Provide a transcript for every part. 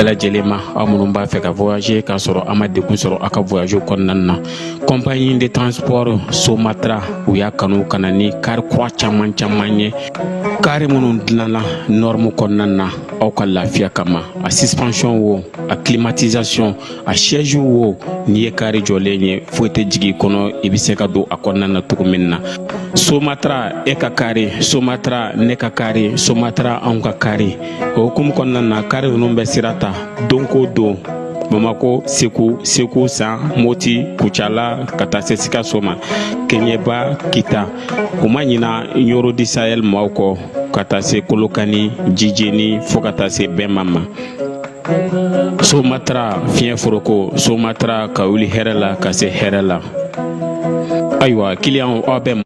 bɛɛ lajɛlen ma aw minnu b'a fɛ ka voyager k'a sɔrɔ a ma degun sɔrɔ a ka voyage kɔnɔna na. Compagnie de transport Somatra u y'a kanu ka na ni kari kura caman ye kari minnu dilanna norme kɔnɔna na aw ka lafiya kama. A suspension wo, a climatisation, a siège wo, n'i ye kari jɔlen ye foyi tɛ jigin kɔnɔ i bɛ se ka don a kɔnɔna na cogo min na. Somatra e ka kari, Somatra ne ka kari, Somatra anw ka kari. O hukumu kɔnɔna na kari ninnu bɛ sira ta don ko don. Bamako, Segu, San, Moti, Kucala, ka taa se Sikaso ma, Keɲeba, Kita. U ma ɲina Yoro di Sahel maaw kɔ ka taa se Kolokani, Jijeni fo ka taa se Bɛnma ma. Somatra fiɲɛ foroko, Somatra ka wuli hɛrɛ la ka se hɛrɛ la. Ayiwa client aw bɛ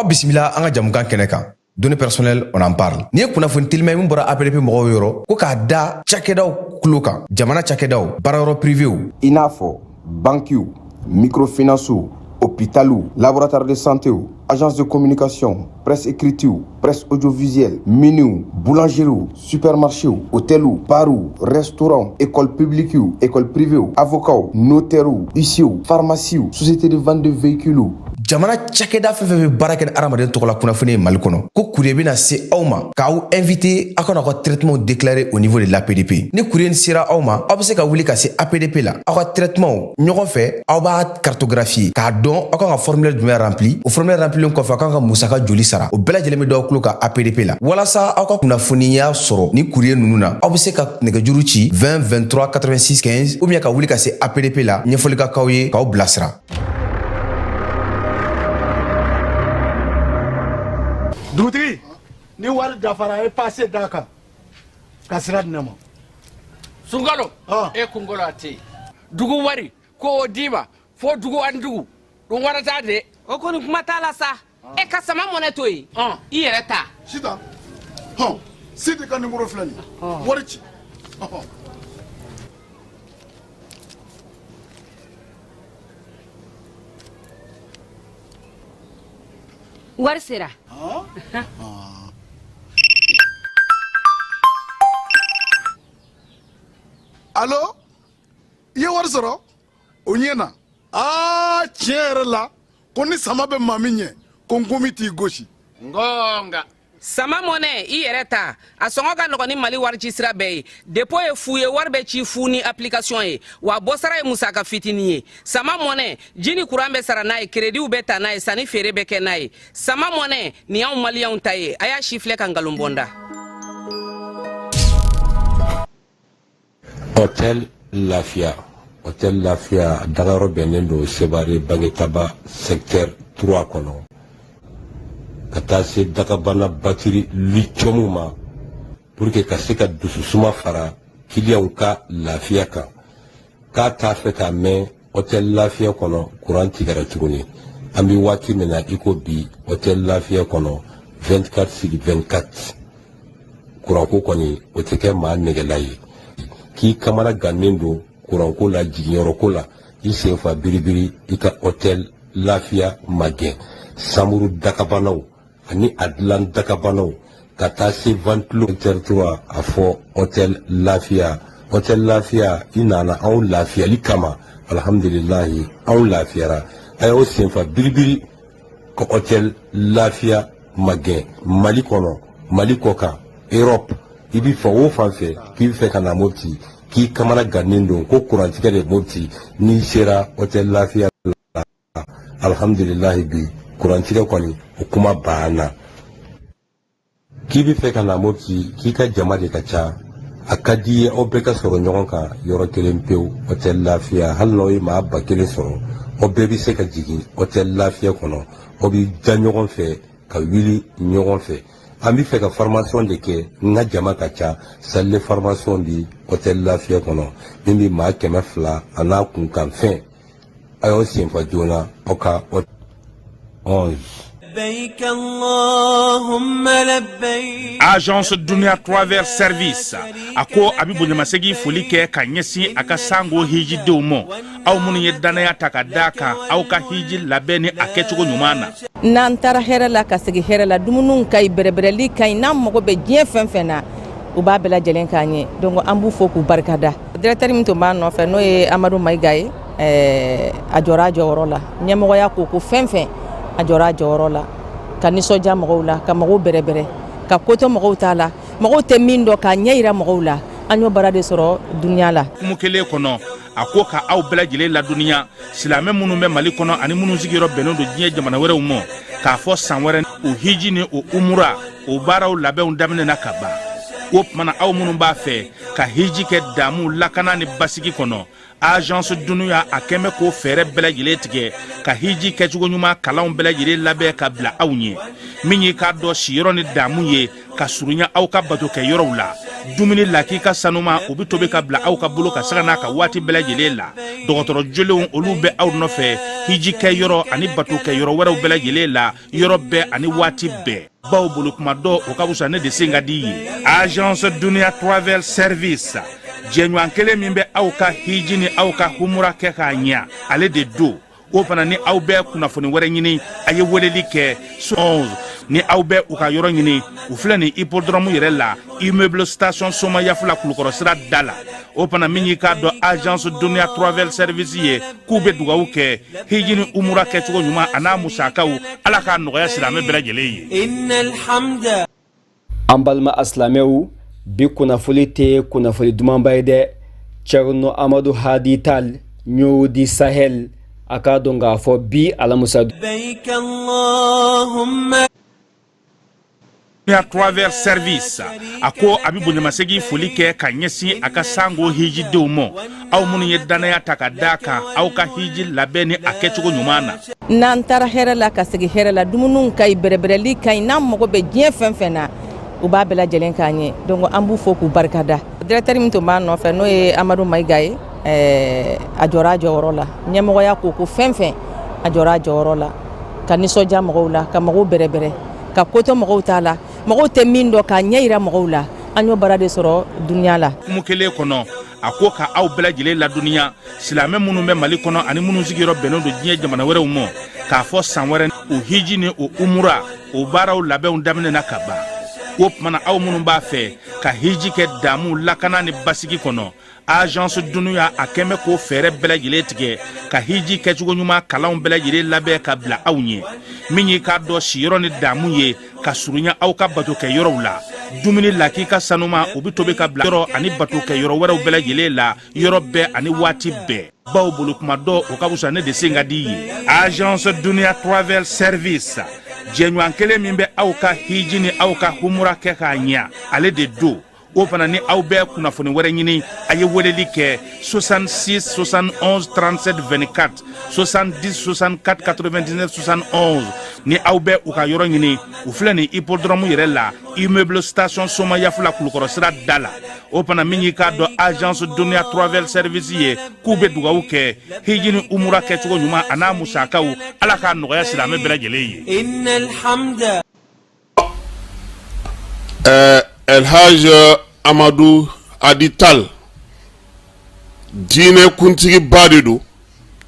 Bismillah, an ka jamukan kɛnɛ kan. Données personnelles, on en parle. Ni ye kunnafoni teliman min bɔra APDP mɔgɔw yɔrɔ ko k'a da cakɛdaw kulo kan, jamana cakɛdaw, baarayɔrɔ privéw, i n'a fɔ banquiw, microfinancew, hôpitaux, laboratoire de santé, agence de communication, presse écrite, presse audiovisuelle, miniw, boulangeries, supermarchés, hôtels, bars, restaurants, écoles publiques, écoles privées, avocats, notaires, huissiers, pharmacies, sociétés de vente de véhicules. Jamana cakɛda fɛn fɛn bɛ baara kɛ ni adamaden tɔgɔ la kunnafoni ye Mali kɔnɔ ko courrier bɛna se aw ma k'aw invité aw kana aw ka traitement déclaré au niveau de l'APDP. Ni courrier sera aw ma aw bɛ se ka wuli ka se APDP la aw ka traitement ɲɔgɔn fɛ aw b'a cartographier k'a dɔn aw kan ka formulaire jumɛn rempli o formulaire remplilen kɔfɛ aw kan ka musaka joli sara o bɛɛ lajɛlen bɛ d'aw kulo ka APDP la walasa aw ka kunnafoniya sɔrɔ ni courrier ninnu na aw bɛ se ka nɛgɛjuru ci 20 23 86 15 ou bien ka wuli ka se APDP la ɲɛfɔli ka k'aw ye k'aw bilasira. Dugutigi ni wari dafara e passé daka ka sira di ne ma Sunkalo e kunkolo ate dugu wari ko o dima fo dugu an dugu dun wara ta de o koni kuma ta la sa e ka sama mɔnɛ to yi i yɛrɛ ta sita sidi ka numéro filɛ nin wari ci wari sera Allo i ye wari sɔrɔ o ɲɛna tiɲɛ yɛrɛ la ko ni sama bɛ maa min ɲɛ ko n komi t'i gosi ngonga sama mɔnɛ i yɛrɛ ta a sɔngɔ ka nɔgɔn ni Mali wari ci sira bɛɛ ye dépôt ye fu ye wari bɛ ci fu ni application ye wa bɔ sara ye musaka fitinin ye sama mɔnɛ ji ni courant bɛ sara n'a ye créditw bɛ ta n'a ye sanni feere bɛ kɛ n'a ye sama mɔnɛ ni y'anw maliyɛnw ta ye a y'a si filɛ ka nkalon bɔ n da. Hôtel Lafia Dagayɔrɔ bɛnnen don Sevare Bangetaba secteur 3 kɔnɔ ka taa se Dagabana batterie lithium ma pour que ka se ka dususuma fara clients ka lafiya kan k'a t'a fɛ ka mɛn Hôtel Lafia kɔnɔ courant tigɛra tuguni an bɛ waati min na i ko bi Hôtel Lafia kɔnɔ 24/24 courant ko kɔni o tɛ kɛ maa nɛgɛla ye k'i kamana gannen don courant ko la jiginyɔrɔ ko la i senfa biribiri i ka Hôtel Lafia magɛn samuru dakabanaw ani a dilan dakabanaw ka taa se ventilo territoire a fɔ Hôtel Lafia i nana anw lafiyali kama alhamdulilahi anw lafiyara a y'o senfa biribiri ka Hôtel Lafia magɛn Mali kɔnɔ Mali kɔ kan Europe i bɛ fɛ o fan fɛ k'i bɛ fɛ ka na Mopti k'i kamana gannen don ko kurantigɛ de Mopti n'i sera Hôtel Lafia la alhamdulilahi bi kurantigɛ kɔni o kuma banna k'i bɛ fɛ ka na Mopti k'i ka jama de ka ca a ka di ye aw bɛɛ ka sɔrɔ ɲɔgɔn kan yɔrɔ kelen pewu Hôtel Lafia hali n'aw ye maa 1000 sɔrɔ aw bɛɛ bɛ se ka jigin Hôtel Lafia kɔnɔ aw bɛ ja ɲɔgɔn fɛ ka wuli ɲɔgɔn fɛ an bɛ fɛ ka formation de kɛ n ka jama ka ca salle de formation di Hôtel Lafia kɔnɔ min bɛ maa 200 a n'a kunkan fɛn a y'aw senfa joona aw ka 11 Agence Dunia Travel Service ako abibu nyamasegi folike kanyesi akasango hiji deumo au munu yedanaya takadaka au ka hiji labeni akechugo nyumana nantara herala kasegi herala dumunun kay berebereli kay nam mogo be jien fenfena u ba bela jelen kanye donc ambu foku barkada directeur mi to ba no fe no e Amadou Maïgaye ajora jorola nyamo ya ko fenfen ajora jorola kaniso ja mogola ka mogo berebere ka koto mogo tala mogo temindo ka nyeira mogola anyo barade soro dunya la kumukele kono akoka au bela jele la dunia silame munu be Mali kono ani munu zigiro benondo jiye jamana were umo ka fo sanwere o hiji ni o umura o baraw labe undamne nakaba wop mana au munu ba fe ka hiji ke damu lakana ni basigi kono agence dunuya akeme ko fere bela jele tige ka hiji ke jugo nyuma kalaw bela jele labe ka bla awnye minyi ka do shiro ni damu ye ka surunya au ka bato ke yoro la dumuni laki ka sanuma obi tobe ka bla au ka bulu ka sagana ka wati bela jele la dogotoro jolewon olube aw no fe hiji ke yoro ani bato ke yoro wera bela jele la yoro be ani wati be baw bulu kuma do o ka busa ne de singa di agence Dunia Travel Service jenyu ankele mimbe au ka hiji ni au ka humura ke ka nya ale de do o fana ni aw be kuna foni were nyini aye weleli ke 11 ni aw be u ka yoro nyini u fle ni hippodrome yere la immeuble station soma yafula kulukoro sira dala o fana minyi ka do agence Dunia Travel Service ye kube dugawu ke hijini umura ke tugo nyuma ana musakaw ala ka noya silame bela jele ye innal hamda ambalma aslamewu bi kunafoli te kunafoli duman bayde Cerno Amadou Hadi Tall Nyodi Sahel akadonga fo bi alamusa bayk Allahumma Dunia Travel Service ako abibu nyamasegi folike kanyesi akasango hiji deumo au munu yedanaya takadaka au ka hiji labeni akechugo nyumana nantara herala kasegi herala dumunun kay berebereli kay nam mogo be jien fenfena u ba bela jelen kanye donc ambu foku barkada directeur mi to ba no fe no e Amadou Maïgaye ajora jorola nyamo ya ko fenfen ajora jorola kaniso ja mogola ka mogo berebere ka koto mogo tala mogo temindo ka nyeira mogola anyo barade soro dunya la kumukele kono akoka au bela jele la dunia silame munu be Mali kono ani munu zigiro benondo jiye jamana were umo ka fo sanwere o hiji ni o umura o baraw labe undamne nakaba wop mana aw munu ba fe ka hiji ke damu lakana ni basigi kono agence dunuya akeme ko fere bela jele tige ka hiji ke jugo nyuma kalaw bela jele labe ka bla awnye minyi ka do shiro ni damu ye ka surunya aw ka bato ke yoro la dumuni laki ka sanuma obi tobe ka bla yoro ani bato ke yoro wera bela jele la yoro be ani wati be baw bulu kuma do o ka busa ne de singa di agence Dunia Travel Service jenyu ankele mimbe au ka hiji ni au ka humura ke ka nya ale de do o fana ni aw be kuna foni were nyini aye weleli ke 66 71 37 24 70 64 99 71 ni aw be u ka yoro nyini u fle ni hippodrome yere la immeuble station soma yafula kulukoro sira dala o fana minyi ka do agence Dunia Travel Service ye kube dugawu ke hijini umura ke tugo nyuma ana musakaw ala ka noya silame bela jele ye innal hamda El Haj Amadou Hadi Tall dine kuntigi badidu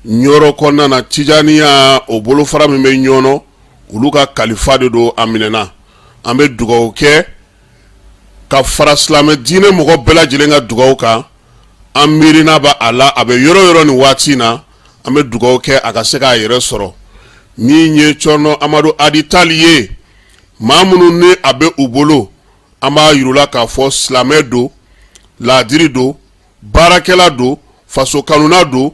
nyoro konna na tijaniya o bolo fara min be nyono uluka kalifa de do aminena ambe dugaw ke ka fara islame dine mogo bela jilenga dugaw ka amirina ba ala abe yoro ni watina ambe dugaw ke akaseka yere soro ni nye chono Amadou Hadi Tall ye mamunu ne abe ubolo ama yirula ka fo slame do ladiri do barakela do faso kanuna do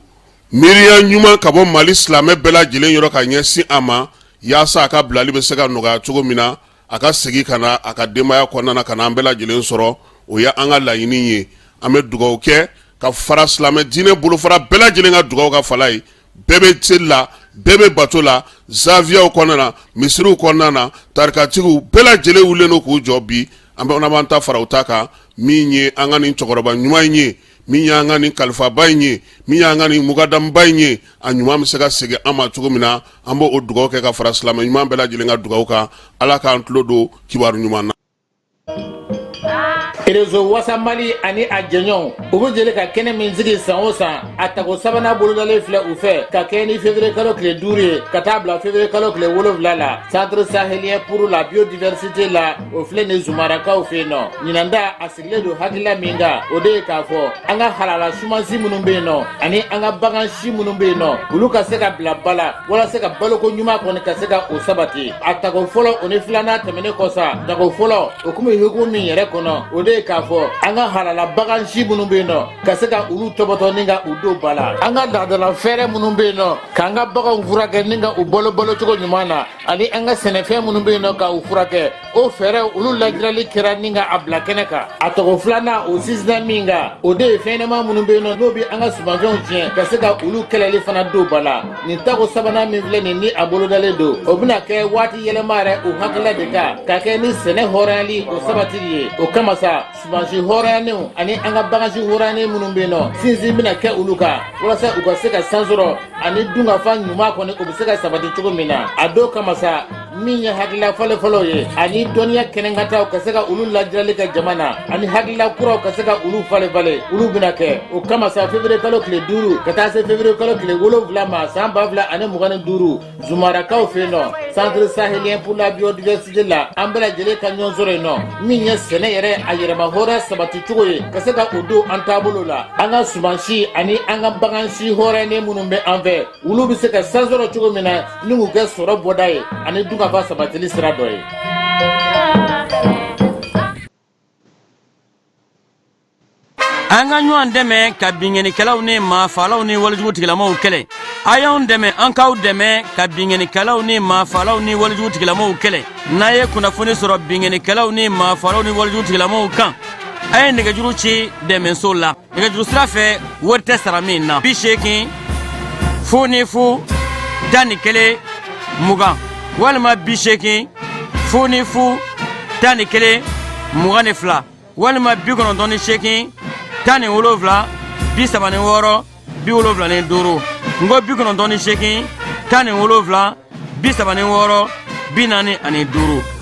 miriya nyuma ka bo Mali slame bela jilen yoro ka nyesi ama yasa aka blali be sega noga chogo mina aka segi kana aka demaya konna kana bela jilen soro o ya anga layini ye ame dugaw ke ka fara slame dine bulu fara bela jilen ga dugaw ka falai bebe tilla bebe batola zavia konna misru konna tarkatigu bela jile wuleno ku jobi ambe onabanta fara utaka minye angani chokoroba nyuma nye min y'an ka nin kalifaba in ye min y'an ka nin mugadamba in ye a ɲuman bɛ se ka segin an ma cogo min na an b'o dugawu kɛ ka fara silamɛ ɲuman bɛɛ lajɛlen ka dugawu kan ala k'an tulo don kibaru ɲuman na. Réseau Wassa Mali ani a jɛɲɔgɔnw u bɛ jeli ka kɛnɛ min sigi san o san a tago sabanan bolodalen filɛ u fɛ ka kɛ ni février kalo tile 5 ye ka taa bila février kalo tile 7 la centre sahélien pour la biodiversité la o filɛ nin Zumarakaw fɛ yen nɔ ɲinanda a sigilen don hakilila min kan o de ye k'a fɔ an ka halala sumansi minnu bɛ yen nɔ ani an ka bagan si minnu bɛ yen nɔ olu ka se ka bila ba la walasa ka baloko ɲuman kɔni ka se ka o sabati a tago fɔlɔ o ni filanan tɛmɛnen kɔsa tago fɔlɔ o kun bɛ hukumu min yɛrɛ kɔnɔ o de ye k'a fɔ an ka halala bagan si minnu bɛ yen nɔ ka se ka olu tɔbɔtɔ ni ka u don ba la an ka laadala fɛɛrɛ minnu bɛ yen nɔ k'an ka baganw furakɛ ni ka u balo cogo ɲuman na ani an ka sɛnɛfɛn minnu bɛ yen nɔ ka u furakɛ o fɛɛrɛ olu lajirali kɛra ni ka a bila kɛnɛ kan a tɔgɔ filanan o sinsinna min kan o de ye fɛnɲɛnɛma minnu bɛ yen nɔ n'o bɛ an ka sumanfɛnw tiɲɛ ka se ka olu kɛlɛli fana don ba la nin tako sabanan min filɛ nin ni a bolodalen don o bɛna kɛ waati yɛlɛma yɛrɛ o hakilila de kan ka kɛ ni sɛnɛ hɔrɔnyali o sabatili ye o kama sa sumansi hɔrɔnyanenw ani an ka bagansi hɔrɔnyanen minnu bɛ yen nɔ sinsin bɛna kɛ olu kan walasa u ka se ka san sɔrɔ ani dunkafa ɲuman kɔni o bɛ se ka sabati cogo min na a don kama sa min ye hakilila fɔlɔfɔlɔ ye ani dɔnniya kɛnɛkataw ka se ka olu lajirali kɛ jama na ani hakilila kuraw ka se ka olu falen olu bɛna kɛ o kama sa février kalo tile 5 ka taa se février kalo tile 7 ma san 2025 Zumarakaw fɛ yen nɔ centre sahélien pour la biodiversité la an bɛɛ lajɛlen ka ɲɔgɔn sɔrɔ yen nɔ min ye sɛnɛ yɛrɛ a yɛrɛma hɔrɔnya sabati cogo ye ka se ka o don an taabolo la an ka sumansi ani an ka bagansi hɔrɔnyalen minnu bɛ an fɛ olu bɛ se ka san sɔrɔ cogo min na ni k'u kɛ sɔrɔ bɔda ye ani dunkafa sabatili sira dɔ ye. an ka ɲɔgɔn dɛmɛ ka binkɛnikɛlaw ni maafalaw ni walijugutigilamaw kɛlɛ a y'anw dɛmɛ an k'aw dɛmɛ ka binkɛnikɛlaw ni maafalaw ni walijugutigilamaw kɛlɛ n'a ye kunnafoni sɔrɔ binkɛnikɛlaw ni maafalaw ni walijugutigilamaw kan a ye nɛgɛjuru ci dɛmɛso la nɛgɛjuru sira fɛ wari tɛ sara min na 80 00 11 20 walima 80 00 11 22 walima 98 17 36 75 ngo 98 17 36 45.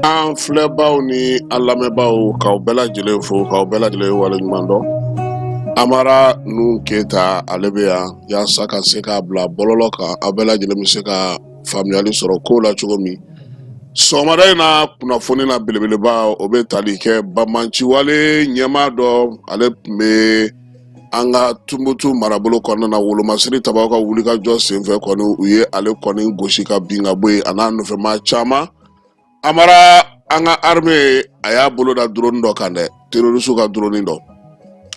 an filɛbaw ni an lamɛnbaw k'aw bɛɛ lajɛlen fo k'aw bɛɛ lajɛlen waleɲuman dɔn Amara nu Keyita ale bɛ yan yaasa ka se k'a bila bɔlɔlɔ kan aw bɛɛ lajɛlen bɛ se ka faamuyali sɔrɔ kow la cogo min sɔgɔmada in na kunnafoni na belebeleba o bɛ tali kɛ Bamanciwale ɲɛmaa dɔ ale tun bɛ an ka Tumutu marabolo kɔnɔna na Wolomasiri Tabaw ka wulikajɔ senfɛ kɔni u ye ale kɔni gosi ka bin ka bɔ yen a n'a nɔfɛmaa caman Amara an ka armée a y'a bolo da drone dɔ kan dɛ terroriste ka drone dɔ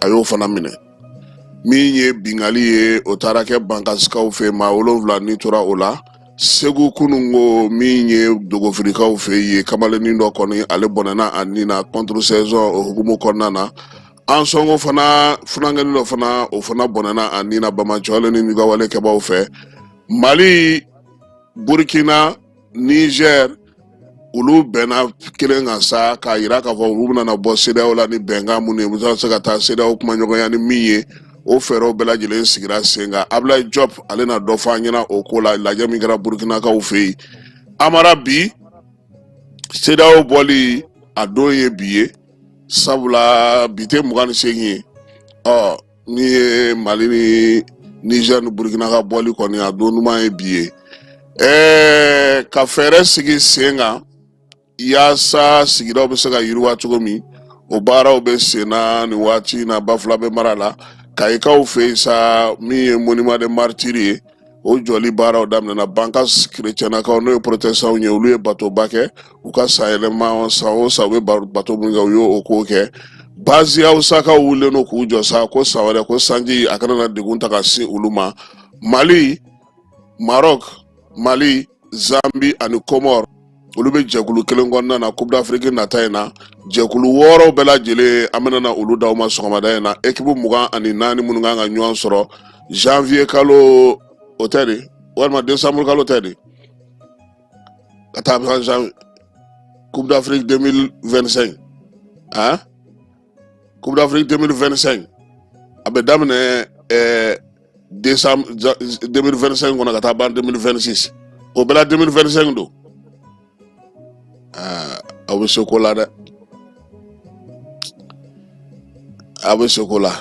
a y'o fana minɛ min ye bingali ye o taara kɛ bankasikaw fɛ maa 7 ni tora o la Segu kunungo min ye dogofirikaw fɛ ye kamalenin dɔ kɔni ale bɔnɛna a nin na contre saison o hukumu kɔnɔna na an sɔngɔ fana funankɛnin dɔ fana o fana bɔnɛna a nin na Bamacɔle ni Nigawale kɛbaw fɛ Mali Burkina Niger olu bɛnna kelen kan sa k'a yira k'a fɔ olu bɛna bɔ CEDEAO la ni bɛnkan mun ye u bɛ se ka taa CEDEAO kumaɲɔgɔnya ni min ye o fɛɛrɛw bɛɛ lajɛlen sigira sen kan Ablaye Diop ale na dɔ fɔ an ɲɛna o ko la lajɛ min kɛra Burkinakaw fɛ yen Amara bi CEDEAO bɔli a don ye bi ye sabula bi tɛ 28 ye ni ye Mali ni Niger ni Burkina ka bɔli kɔni a don ɲuman ye bi ye ka fɛɛrɛ sigi sen kan yaasa sigidaw bɛ se ka yiriwa cogo min o baaraw bɛ senna ni waati na Bafulabe mara la Kayikaw fɛ sa min ye monument de martyrs ye o jɔli baaraw daminɛna Bankas chrétiennakaw n'o ye protestants ye olu ye batoba kɛ u ka sayɛlɛma san o san u bɛ bato min kɛ u y'o ko kɛ Bazi Hawusakaw wulilen no k'u jɔ sa ko san wɛrɛ ko sanji a kana na degun ta ka se olu ma Mali Maroc Mali Zambie ani Comores olu bɛ jɛkulu kelen kɔnɔna na Coupe d'Afrique nata in na jɛkulu 6 bɛɛ lajɛlen an bɛna olu d'aw ma sɔgɔmada in na équipe 24 minnu kan ka ɲɔgɔn sɔrɔ janvier kalo o tɛ de walima décembre kalo tɛ de ka taa Coupe d'Afrique 2025 Coupe d'Afrique 2025 a bɛ daminɛ décembre 2025 kɔnɔ ka taa ban 2026 o bɛɛ la 2025 don a bɛ se ko la dɛ a bɛ se ko la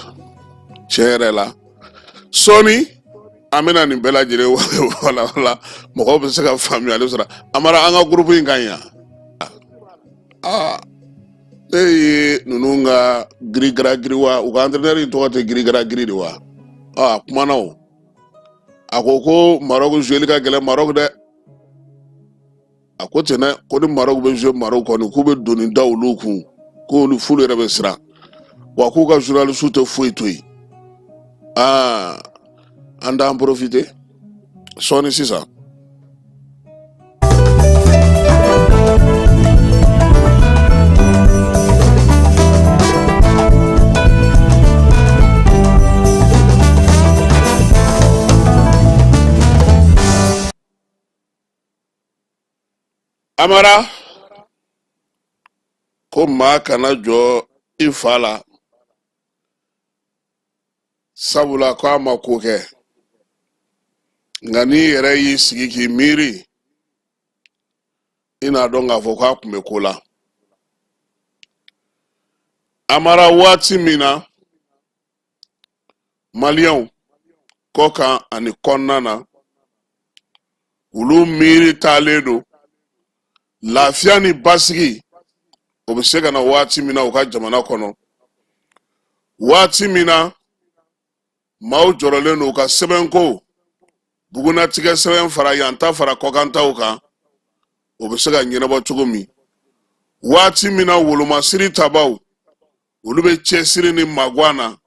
tiɲɛ yɛrɛ la sɔɔni an bɛna nin bɛɛ lajɛlen wala mɔgɔw bɛ se ka faamuyali sɔrɔ Amara an ka groupe in kan yan ne ye ninnu ka girigara wa u ka entraîneur in tɔgɔ tɛ girigara de wa a kumana o a ko Maroc joueli ka gɛlɛn Maroc dɛ a ko ten dɛ ko ni Maroc bɛ jouer Maroc kɔni k'u bɛ doni da olu kun k'olu fulu yɛrɛ bɛ siran wa k'u ka journaliste tɛ foyi to yen an t'an profiter sɔɔni sisan. Amara ko maa kana jɔ i fa la sabula ko a ma ko kɛ nka n'i yɛrɛ y'i sigi k'i miiri i n'a dɔn k'a fɔ k'a tun bɛ ko la Amara waati min na maliyɛnw kɔ kan ani kɔnɔna na olu miiri taalen don lafiya ni basigi o bɛ se ka na waati min na u ka jamana kɔnɔ waati min na maaw jɔrɔlen don u ka sɛbɛnko bugunatigɛ sɛbɛn fara yanta fara kɔkantaw kan o bɛ se ka ɲɛnabɔ cogo min waati min na wolomasiri tabaw olu bɛ cɛsiri ni maguwa na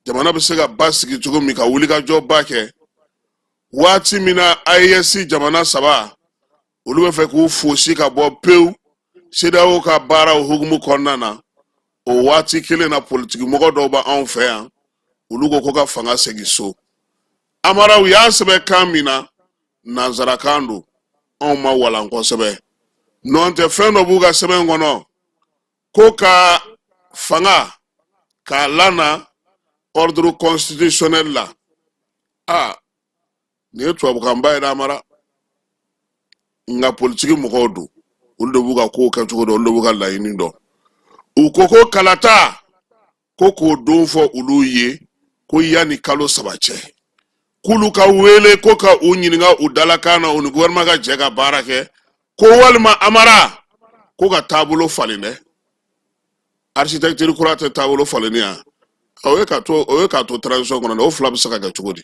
jamana bɛ se ka basigi cogo min ka wulikajɔba kɛ waati min na AES jamana 3 olu bɛ fɛ k'u fosi ka bɔ pewu CEDEAO ka baaraw hukumu kɔnɔna na o waati kelen na politiki mɔgɔ dɔw bɛ anw fɛ yan olu ko ka fanga segin so Amara u y'a sɛbɛn kan min na nanzarakan don anw ma walan kosɛbɛ n'o tɛ fɛn dɔ b'u ka sɛbɛn kɔnɔ ko ka fanga k'a lana ordre constitutionnel la nin ye tubabukanba ye dɛ Amara nka politiki mɔgɔw don olu de b'u ka kow kɛcogo dɔn olu de b'u ka laɲini dɔn u ko kalata ko k'o don fɔ olu ye ko yanni kalo 3 cɛ k'olu ka wele ko ka u ɲininka u dalakan na u ni gouvernement ka jɛ ka baara kɛ ko walima Amara ko ka taabolo falen dɛ architecture kura tɛ taabolo faleni ya o ye ka to transition kɔnɔ dɛ o fila bɛ se ka kɛ cogo di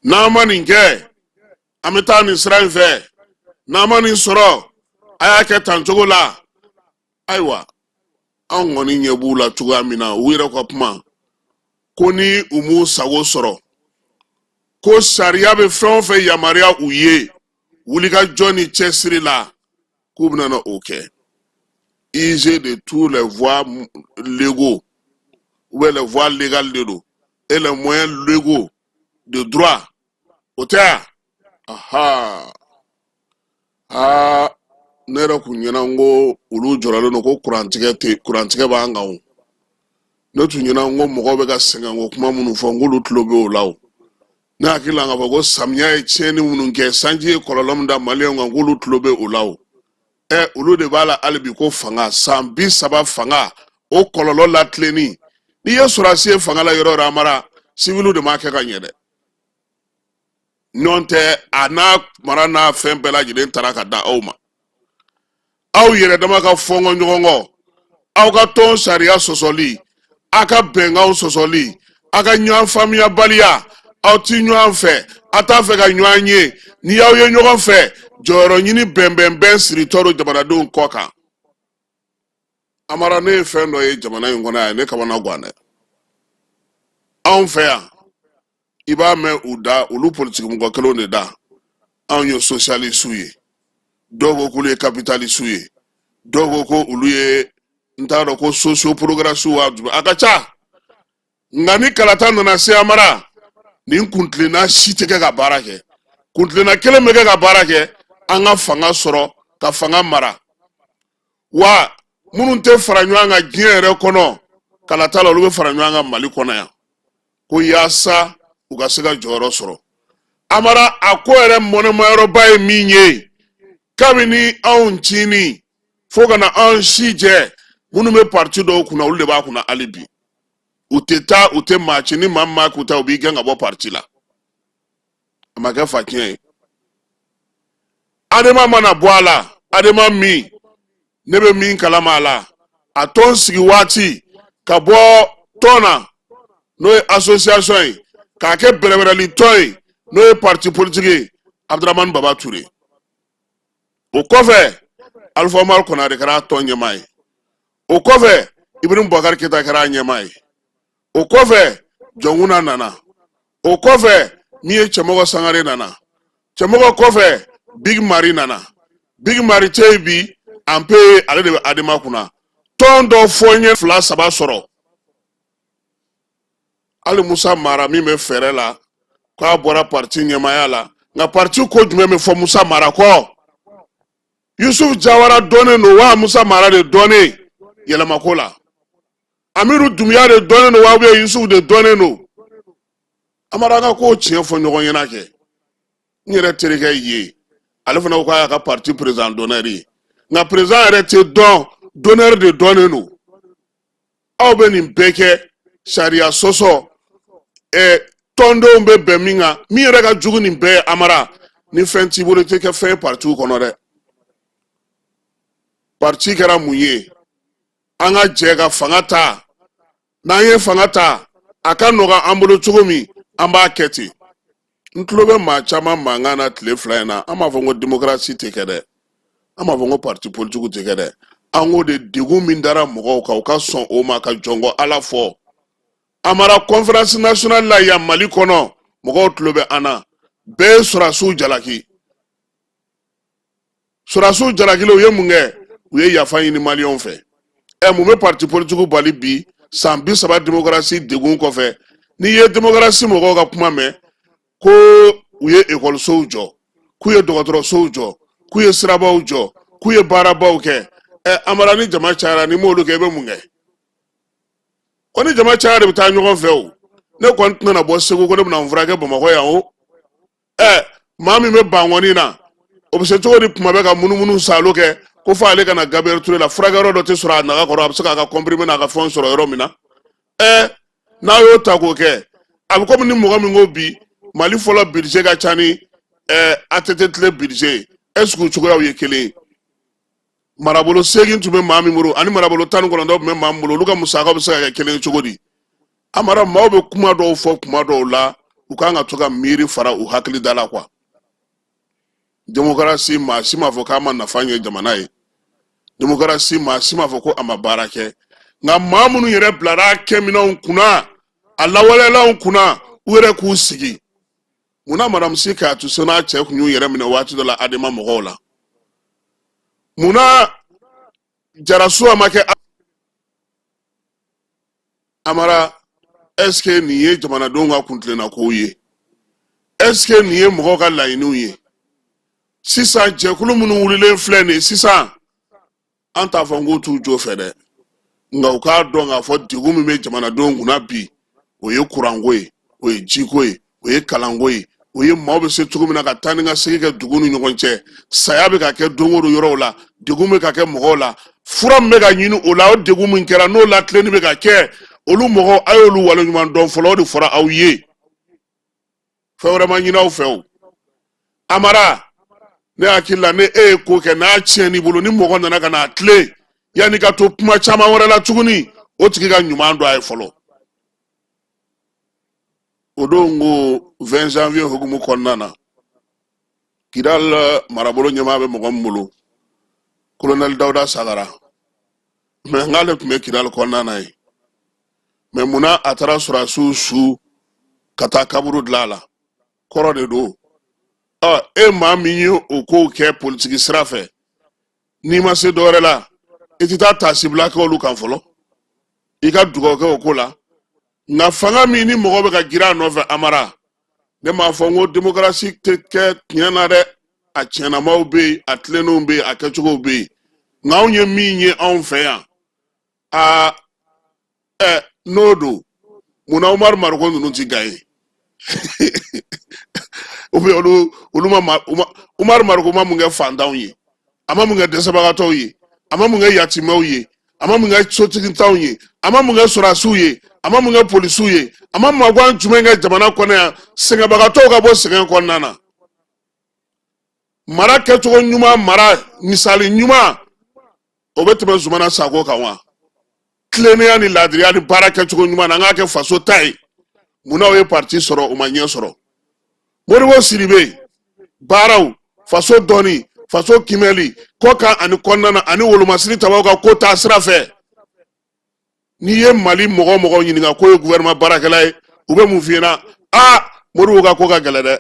n'an ma nin kɛ an bɛ taa nin sira in fɛ n'an ma nin sɔrɔ a y'a kɛ tan cogo la ayiwa an kɔni ɲɛ b'u la cogoya min na u yɛrɛ ka kuma ko ni umu sago sɔrɔ ko sariya bɛ fɛn o fɛn yamaruya u ye wulikajɔ ni cɛsiri la k'u bɛna na o kɛ. User de tous les voies légaux ou les voies légales de l'eau et les moyens légaux de droit. Otea, aha, nera kunyana ngo ulu joralo no ko kurantige ba anga o. Ne tunyana ngo mogo be ka senga ngo kuma munu fo ngo lutlobe o lawo. Na akila nga go samnya e cheni munu nke sanji kololom da mali ngo lutlobe o lawo. Ulu de bala alibi ko fanga sambi saba fanga o kololo la tleni. Ni ye surasi fanga la yoro ramara civilu de ma ke ka nyede. Nonte ana marana fɛn bɛɛ lajɛlen tara ka da aw ma. Aw yɛrɛ dama ka fɔngɔ ɲɔgɔngɔ, aw ka tɔn sariya sɔsɔli, aw ka bɛnkanw sɔsɔli, aw ka ɲɔgɔn faamuyabaliya, aw ti ɲɔgɔn fɛ, aw t'a fɛ ka ɲɔgɔn ye, ni aw ye ɲɔgɔn fɛ, jɔyɔrɔ ɲini bɛnbɛnbɛn siritɔ don jamanadenw kɔ kan. Amara ne ye fɛn dɔ ye jamana in kɔnɔ yan ne kamana gan dɛ. Anw fɛ yan i b'a mɛn u da olu politiki mɔgɔ kelenw de da anw ye socialiste ye dɔw ko k'olu ye capitaliste ye dɔw ko ko olu ye n t'a dɔn ko socio progressiste a ka ca nka ni kalata nana se Amara nin kuntilenna si tɛ kɛ ka baara kɛ kuntilenna kelen bɛ kɛ ka baara kɛ an ka fanga sɔrɔ ka fanga mara wa minnu tɛ fara ɲɔgɔn kan diɲɛ yɛrɛ kɔnɔ kalata la olu bɛ fara ɲɔgɔn kan Mali kɔnɔ yan ko yaasa u ka se ka jɔyɔrɔ sɔrɔ. Amara a ko yɛrɛ mɔnɛmayɔrɔba ye min ye kabini anw cini fo ka na anw si jɛ minnu bɛ parti dɔw kunna olu de b'a kunna hali bi u tɛ taa u tɛ maa ci ni maa min ma k'u ta u b'i gɛn ka bɔ parti la a ma kɛ fa tiɲɛ ye. Adama mana bɔ a la adama min ne bɛ min kalama a la a tɔn sigi waati ka bɔ tɔn na n'o ye association ye k'a kɛ bɛrɛbɛrɛlitɔ ye n'o ye parti politique ye Abdramane Baba Touré o kɔfɛ Alpha Omar Konare kɛra tɔn ɲɛmaa ye o kɔfɛ Ibrahim Boubacar Keita kɛra ɲɛmaa ye o kɔfɛ Jɔnkuna nana o kɔfɛ min ye Cɛmɔgɔ Sangare nana Cɛmɔgɔ kɔfɛ Big Mari nana Big Mari tɛ yen bi an pe ale de bɛ Adama kunna tɔn dɔ fɔ n ye 2 3 sɔrɔ Ali Musa Mara min bɛ fɛrɛ la k'a bɔra parti ɲɛmaaya la nka parti ko jumɛn bɛ fɔ Musa Mara kɔ Yusuf Jawara dɔnnen don wa Musa Mara de dɔnnen yɛlɛmako la Amiru Dumbuya de dɔnnen don wa ou bien Yusuf de dɔnnen don Amara an ka ko tiɲɛ fɔ ɲɔgɔn ɲɛna kɛ n yɛrɛ terikɛ ye ale fana ko k'a y'a ka parti président d'honneur ye nka président yɛrɛ tɛ dɔn d'honneur de dɔnnen don aw bɛ nin bɛɛ kɛ sariya sɔsɔ tɔndenw bɛ bɛn min kan min yɛrɛ ka jugu nin bɛɛ ye Amara ni fɛn t'i bolo tɛ kɛ fɛn ye parti kɔnɔ dɛ parti kɛra mun ye an ka jɛ ka fanga ta n'an ye fanga ta a ka nɔgɔ an bolo cogo min an b'a kɛ ten n tulo bɛ maa caman mankan na tile 2 in na an b'a fɔ ko démocratie tɛ kɛ dɛ an b'a fɔ ko parti politique tɛ kɛ dɛ an ko de degun min dara mɔgɔw kan u ka sɔn o ma ka jɔn kɔ Ala fɔ Amara conférence nationale la yan Mali kɔnɔ mɔgɔw tulo bɛ an na bɛɛ ye sɔrɔdasiw jalaki sɔrɔdasiw jalakile u ye mun kɛ u ye yafa ɲini maliyɛnw fɛ mun bɛ parti politique bali bi san 30 démocratie degun kɔfɛ n'i ye démocratie mɔgɔw ka kuma mɛn ko u ye école-sow jɔ k'u ye dɔgɔtɔrɔsow jɔ k'u ye sirabaw jɔ k'u ye baarabaw kɛ Amara ni jama cayara ni m'olu kɛ i bɛ mun kɛ ko ni jama cayara de bɛ taa ɲɔgɔn fɛ o ne kɔni tɛna bɔ Segu ko ne bɛna n furakɛ Bamakɔ yan o maa min bɛ Bangɔni na o bɛ se cogo di kuma bɛ ka munumunu salo kɛ ko fɔ ale kana Gabriel Touré la furakɛyɔrɔ dɔ tɛ sɔrɔ a naga kɔrɔ a bɛ se k'a ka comprimé n'a ka fɛnw sɔrɔ yɔrɔ min na n'a y'o ta k'o kɛ a bɛ komi ni mɔgɔ min ko bi Mali fɔlɔ budget ka ca ni ATT tile budget est-ce que o cogoyaw ye kelen ye marabolo 8 tun bɛ maa min bolo ani marabolo 19 tun bɛ maa min bolo olu ka musakaw bɛ se ka kɛ kelen ye cogo di Amara maaw bɛ kuma dɔw fɔ kuma dɔw la u kan ka to ka miiri fara u hakili da la quoi démocratie maa si m'a fɔ k'a ma nafa ɲɛ jamana ye démocratie maa si m'a fɔ ko a ma baara kɛ nka maa minnu yɛrɛ bilara kɛminɛnw kunna Allah wala kuna were ku sigi muna madam sika to sona che kunyu yere mena wati dola adema mogola muna jarasu amake amara eske niye jamana donga kuntle na koye eske niye mogoka la inuye sisa je kulumunu wulile flene sisa anta fango tu jo fede nga uka donga fo digumi me jamana dongu na bi oye kurangoye oye jikoye oye kalangoye oye mawbe se tugumi na ka taninga sege dugunu nyogonche sayabe ka ke dongoro yoro la digumi ka ke mogola furam me ga nyinu ola o digumi nkera no la tleni be ka ke olu mogo ayolu wala nyuman don folo di fora awye fewre ma nyina o few amara ne akilla ne ko ke na chieni bulu ni mogo na kana tle yani ka to puma chama wala la tuguni o tiki ga nyuman do ay folo odongo 20 janvier hugumu konnana kidal marabolo nyamabe mogombulu colonel Dauda Sagara me ngale kume kidal konnana yi me muna atara sura su kata kaburu dlala koro de do ma minyo oko ke politique srafe ni ma se dorela etita tasibla ko lu kan folo ika dugo ke okola na fanga mini mogobe ka gira nove amara ne ma fongo démocratie ke tiana de a tiana mawbe atleno be akachugo be ngawnye minye on fe ya a nodo muna Umar Marko nunti gaye obe Umar Marko ma munga fandaw yi ama munga desabagato yi ama munga yatimaw yi ama munga sotikintaw yi ama munga surasu yi ama munga polisu yi ama magwan jumenga jamana kona ya senga bagato ka bo senga kona na mara keto nyuma mara misali nyuma obetema zumana sago kanwa klene ni ladria ni baraka keto nyuma na ngake faso tai muna we parti soro o manye soro moriwo siribe baraw faso doni faso kimeli koka ani konna na ani wolumasiri tabaga ko ta srafe ni ye mali mogo nyinga ko gouvernement barakalay ube mu fiena moriwo ga ko ga galade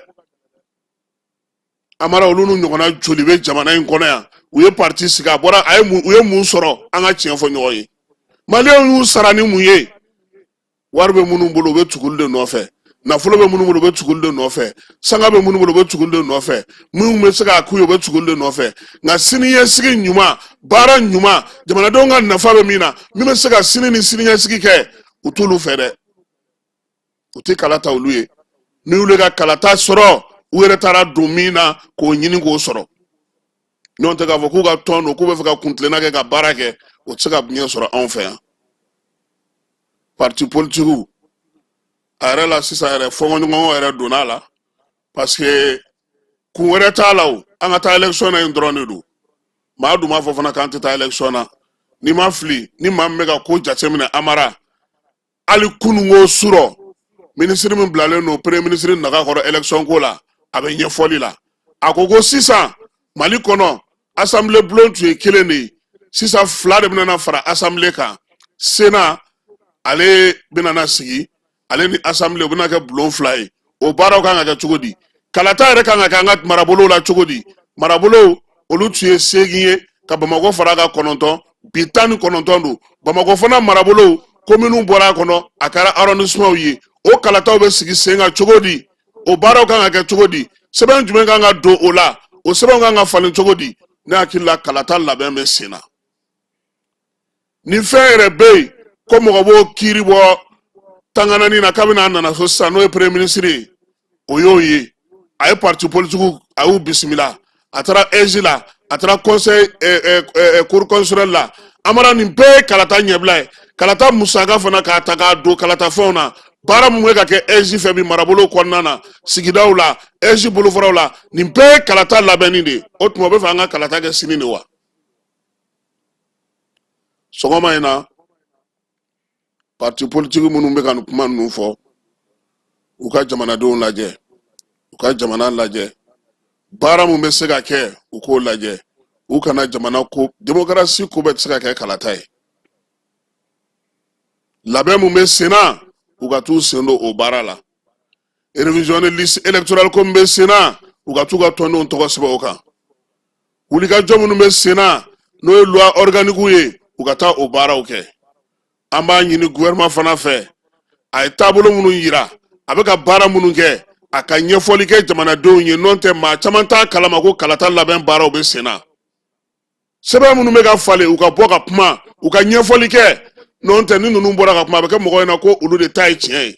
amara olunu nyogona jolibe jamana in kona ya uye parti siga bora ay uye mu soro anga chienfo nyoyi mali yu sarani muye warbe munu bolo be tugulde no fe na fulo be munu bolo be tugulde no fe sanga be munu bolo be tugulde no fe mu me sega kuyo be tugulde no fe na sini ye sigi nyuma bara nyuma jamana donga na fa be mina mi me sega sini ni sini ye sigi ke utulu fere uti kalata uluye ni ulega kalata soro uere tara domina ko nyini go soro non te ga voku ga tono ko be fa kuntlena ke ga barake o tsega bunye soro en fait parti politique ara la sisa era fongo ngo era donala parce que ku wera talaw anga ta election en drone do ma du ma fofana kan ta election ni ma fli ni ma mega ko jatemina amara ali kunu ngo suro ministre min blale no premier ministre naga ko election ko la abe nye foli la agogo sisa mali kono assemblée blonde tu keleni sisa fla de bina fara assemblée ka sénat ale binana sigi ale ni assemblée bina ke blon fly o baro kan ga chugodi kalata re kan ga marabolo la chugodi marabolo olu tuye segiye ka Bamako fara ga kononton bitani kononton do Bamako fana marabolo commune bora kono akara arrondissement yi o kalata be sigi senga chugodi o baro kan ga chugodi seben jumen kan ga do ola o seben kan ga falin chugodi na akilla kalata la be me sina ni fere be comme robo kiribo tangana ni na kabina na so sano e premier ministre oyoyi ay parti politique au bismillah atara ezila atara conseil cour constitutionnel la amara ni be kalata nyebla kalata musaga fana ka taka do kalata fona bara mu ga ke ezi fe bi marabolo konnana sigidawla ezi bulu farawla ni be kalata labeninde otmo be fanga kalata ga sinini wa sogoma ina parti politique munu be kan kuma nu fo uka jamana don laje uka jamana laje bara mu be sega ke uko laje uka na jamana ko démocratie ko be sega ke kalatai labe mu be sena u ka t'u sen don o baara la révision liste électorale ko min bɛ senna u ka t'u ka tɔndenw tɔgɔ sɛbɛn o kan wulikajɔ minnu bɛ senna n'o ye loi organique ye u ka taa o baaraw kɛ an b'a ɲini gouvernement fana fɛ a ye taabolo minnu yira a bɛ ka baara minnu kɛ a ka ɲɛfɔli kɛ jamanadenw ye n'o tɛ maa caman t'a kalama ko kalata labɛn baaraw bɛ senna sɛbɛn minnu bɛ ka falen u ka bɔ ka kuma u ka ɲɛfɔli kɛ n'o tɛ ni ninnu bɔra ka kuma a bɛ kɛ mɔgɔw ɲɛna ko olu de ta ye tiɲɛ ye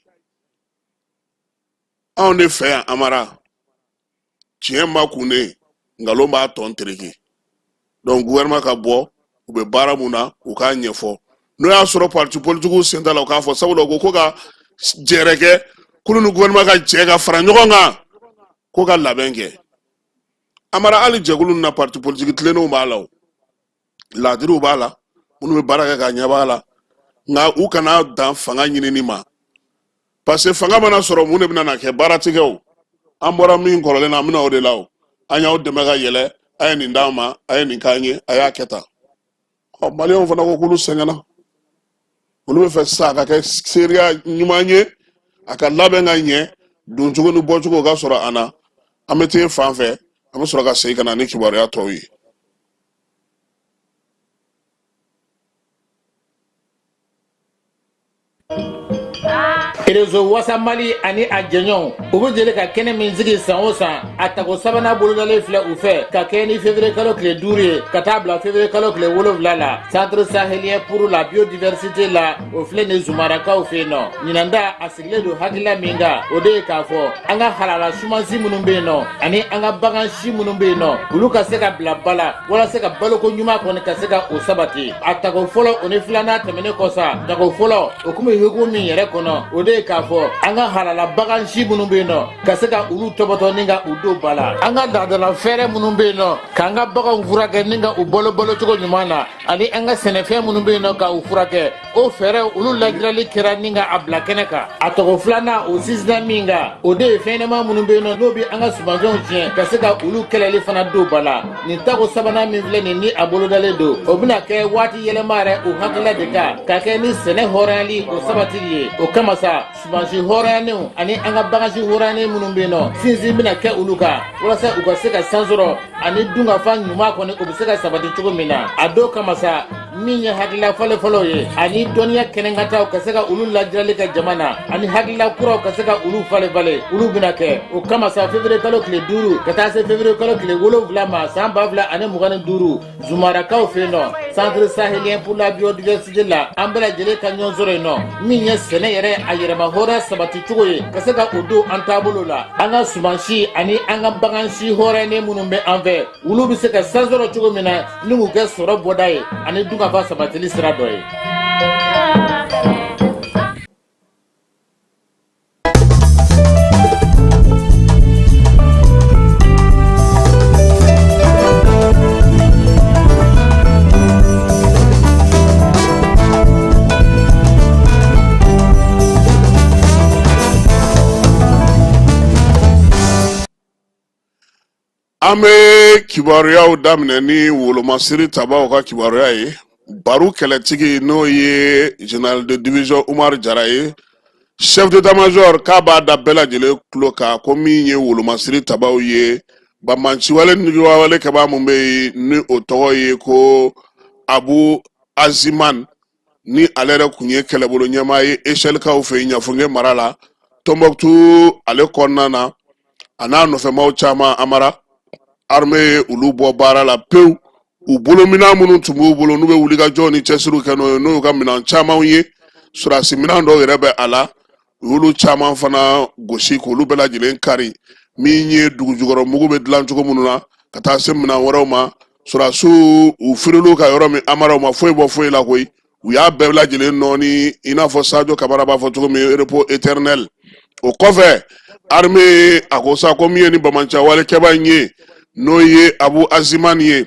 anw de fɛ yan Amara tiɲɛ ma kunne nkalon b'a tɔn tereke donc gouvernement ka bɔ u bɛ baara mun na u k'a ɲɛfɔ n'o y'a sɔrɔ parti politique sen t'a la u k'a fɔ sabula ko ka jɛrɛ kɛ k'olu ni gouvernement ka jɛ ka fara ɲɔgɔn kan ko ka labɛn kɛ Amara hali jɛkulu na parti politique tilennenw b'a la o laadiriw b'a la minnu bɛ baara kɛ ka ɲɛ b'a la nka u kana dan fanga ɲinini ma parce que fanga mana sɔrɔ mun de bɛna na kɛ baaratigɛw an bɔra min kɔrɔlen na an bɛna o de la o an y'aw dɛmɛ ka yɛlɛ a ye nin d'an ma a ye nin k'an ye a y'a kɛ tan maliyɛnw fana ko k'olu sɛgɛnna olu bɛ fɛ sisan a ka kɛ seereya ɲuman ye a ka labɛn ka ɲɛ doncogo ni bɔcogo ka sɔrɔ an na an bɛ t'e fan fɛ an bɛ sɔrɔ ka segin ka na ni kibaruya tɔw ye. Réseau Wasa Mali ani a jɛɲɔgɔnw u bɛ jeli ka kɛnɛ min sigi san o san a tago sabanan bolodalen filɛ u fɛ ka kɛ ni février kalo tile 5 ye ka taa bila février kalo tile 7 la centre sahélien pour la biodiversité la o filɛ ni Zumarakaw fɛ yen nɔ ɲinanda a sigilen don hakilila min kan o de ye k'a fɔ an ka halala sumansi minnu bɛ yen nɔ ani an ka bagan si minnu bɛ yen nɔ olu ka se ka bila ba la walasa ka baloko ɲuman kɔni ka se ka o sabati a tago fɔlɔ o ni filanan tɛmɛnen kɔ sa tago fɔlɔ o kun bɛ hukumu min yɛrɛ kɔnɔ o de k'a fɔ an ka halala bagan si minnu bɛ yen nɔ ka se ka olu tɔbɔtɔ ni ka u don ba la an ka laadala fɛɛrɛ minnu bɛ yen nɔ k'an ka baganw furakɛ ni ka u balo cogo ɲuman na ani an ka sɛnɛfɛn minnu bɛ yen nɔ ka u furakɛ o fɛɛrɛ olu lajirali kɛra ni ka a bila kɛnɛ kan a tɔgɔ filanan o sinsinna min kan o de ye fɛnɲɛnama minnu bɛ yen nɔ n'o bɛ an ka sumanfɛnw tiɲɛ ka se ka olu kɛlɛli fana don ba la nin tako sabanan min filɛ nin ni a bolodalen don o bɛna kɛ waati yɛlɛma yɛrɛ o hakilila de kan ka kɛ ni sɛnɛ hɔrɔnyali o sabatili ye o kama sa sumansi hɔrɔnyalenw ani an ka bagansi hɔrɔnyalen minnu bɛ yen nɔ sinsin bɛna kɛ olu kan walasa u ka se ka san sɔrɔ ani dunkafa ɲuman kɔni o bɛ se ka sabati cogo min na a don kama sa min ye hakilila fɔlɔfɔlɔ ye ani dɔnniya kɛnɛkataw ka se ka olu lajirali kɛ jama na ani hakilila kuraw ka se ka olu falen olu bɛna kɛ o kama sa février kalo tile 5 ka taa se février kalo tile 7 ma san 2025 Zumarakaw fɛ yen nɔ centre sahélien pour la biodiversité la an bɛɛ lajɛlen ka ɲɔgɔn sɔrɔ yen nɔ min ye sɛnɛ yɛrɛ a yɛrɛma hɔrɔnya sabati cogo ye ka se ka o don an taabolo la an ka sumansi ani an ka bagansi hɔrɔnyalen minnu bɛ an fɛ olu bɛ se ka san sɔrɔ cogo min na ni k'u kɛ sɔrɔ bɔda ye ani dunkafa sabatili sira dɔ ye. An bɛ kibaruyaw daminɛ ni wolomasiri tabaw ka kibaruya ye baro kɛlɛtigi n'o ye général de division Umar Jara ye chef d'état-major k'a b'a da bɛɛ lajɛlen tulo kan ko min ye wolomasiri tabaw ye banbanciwale nigiwawale kɛbaa mun bɛ yen ni o tɔgɔ ye ko Abu Aziman ni ale yɛrɛ kun ye kɛlɛbolo ɲɛmaa ye échelkaw fɛ yen Ɲafunge mara la Tombouctou ale kɔnɔna na a n'a nɔfɛmaw caman Amara armée olu bɔ baara la pewu u bolo minan minnu tun b'u bolo n'u bɛ wulikajɔ ni cɛsiriw kɛ n'o ye n'o y'u ka minan camanw ye surasi minan dɔw yɛrɛ bɛ a la u y'olu caman fana gosi k'olu bɛɛ lajɛlen kari min ye dugujukɔrɔ mugu bɛ dilan cogo minnu na ka taa se minan wɛrɛw ma surasiw u firiliw ka yɔrɔ min Amara u ma foyi bɔ foyi la koyi u y'a bɛɛ lajɛlen nɔɔni i n'a fɔ Sadio Kamara b'a fɔ cogo min repos éternel o kɔfɛ armée a ko sa ko min ye ni bamanciwale kɛba in ye n'o ye Abu Aziman ye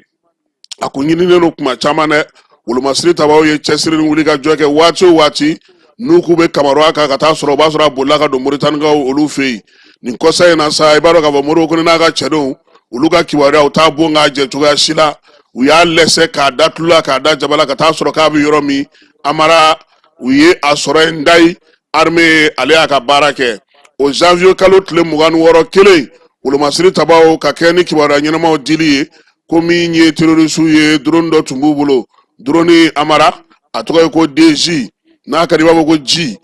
a ko ɲininen don kuma caman dɛ wolomasiri tabaw ye cɛsiri ni wulikajɔ kɛ waati o waati n'u k'u bɛ kamaruya kan ka taa sɔrɔ o b'a sɔrɔ a bolila ka don Moritanikaw olu fɛ yen nin kɔsa in na sa i b'a dɔn k'a fɔ Moribo ko n'a ka cɛdenw olu ka kibaruya u t'a bon k'a jɛ cogoya si la u y'a lɛsɛ k'a da tulu la k'a da jaba la ka taa sɔrɔ k'a bɛ yɔrɔ min Amara u ye a sɔrɔ yen Ndayi armée ale y'a ka baara kɛ o janvier kalo tile 26 kelen wolomasiri tabaw ka kɛ ni kibaruya ɲɛnamaw dili ye ko min ye terroriste ye drone dɔ tun b'u bolo drone Amara a tɔgɔ ye ko DG n'a ka di b'a fɔ ko G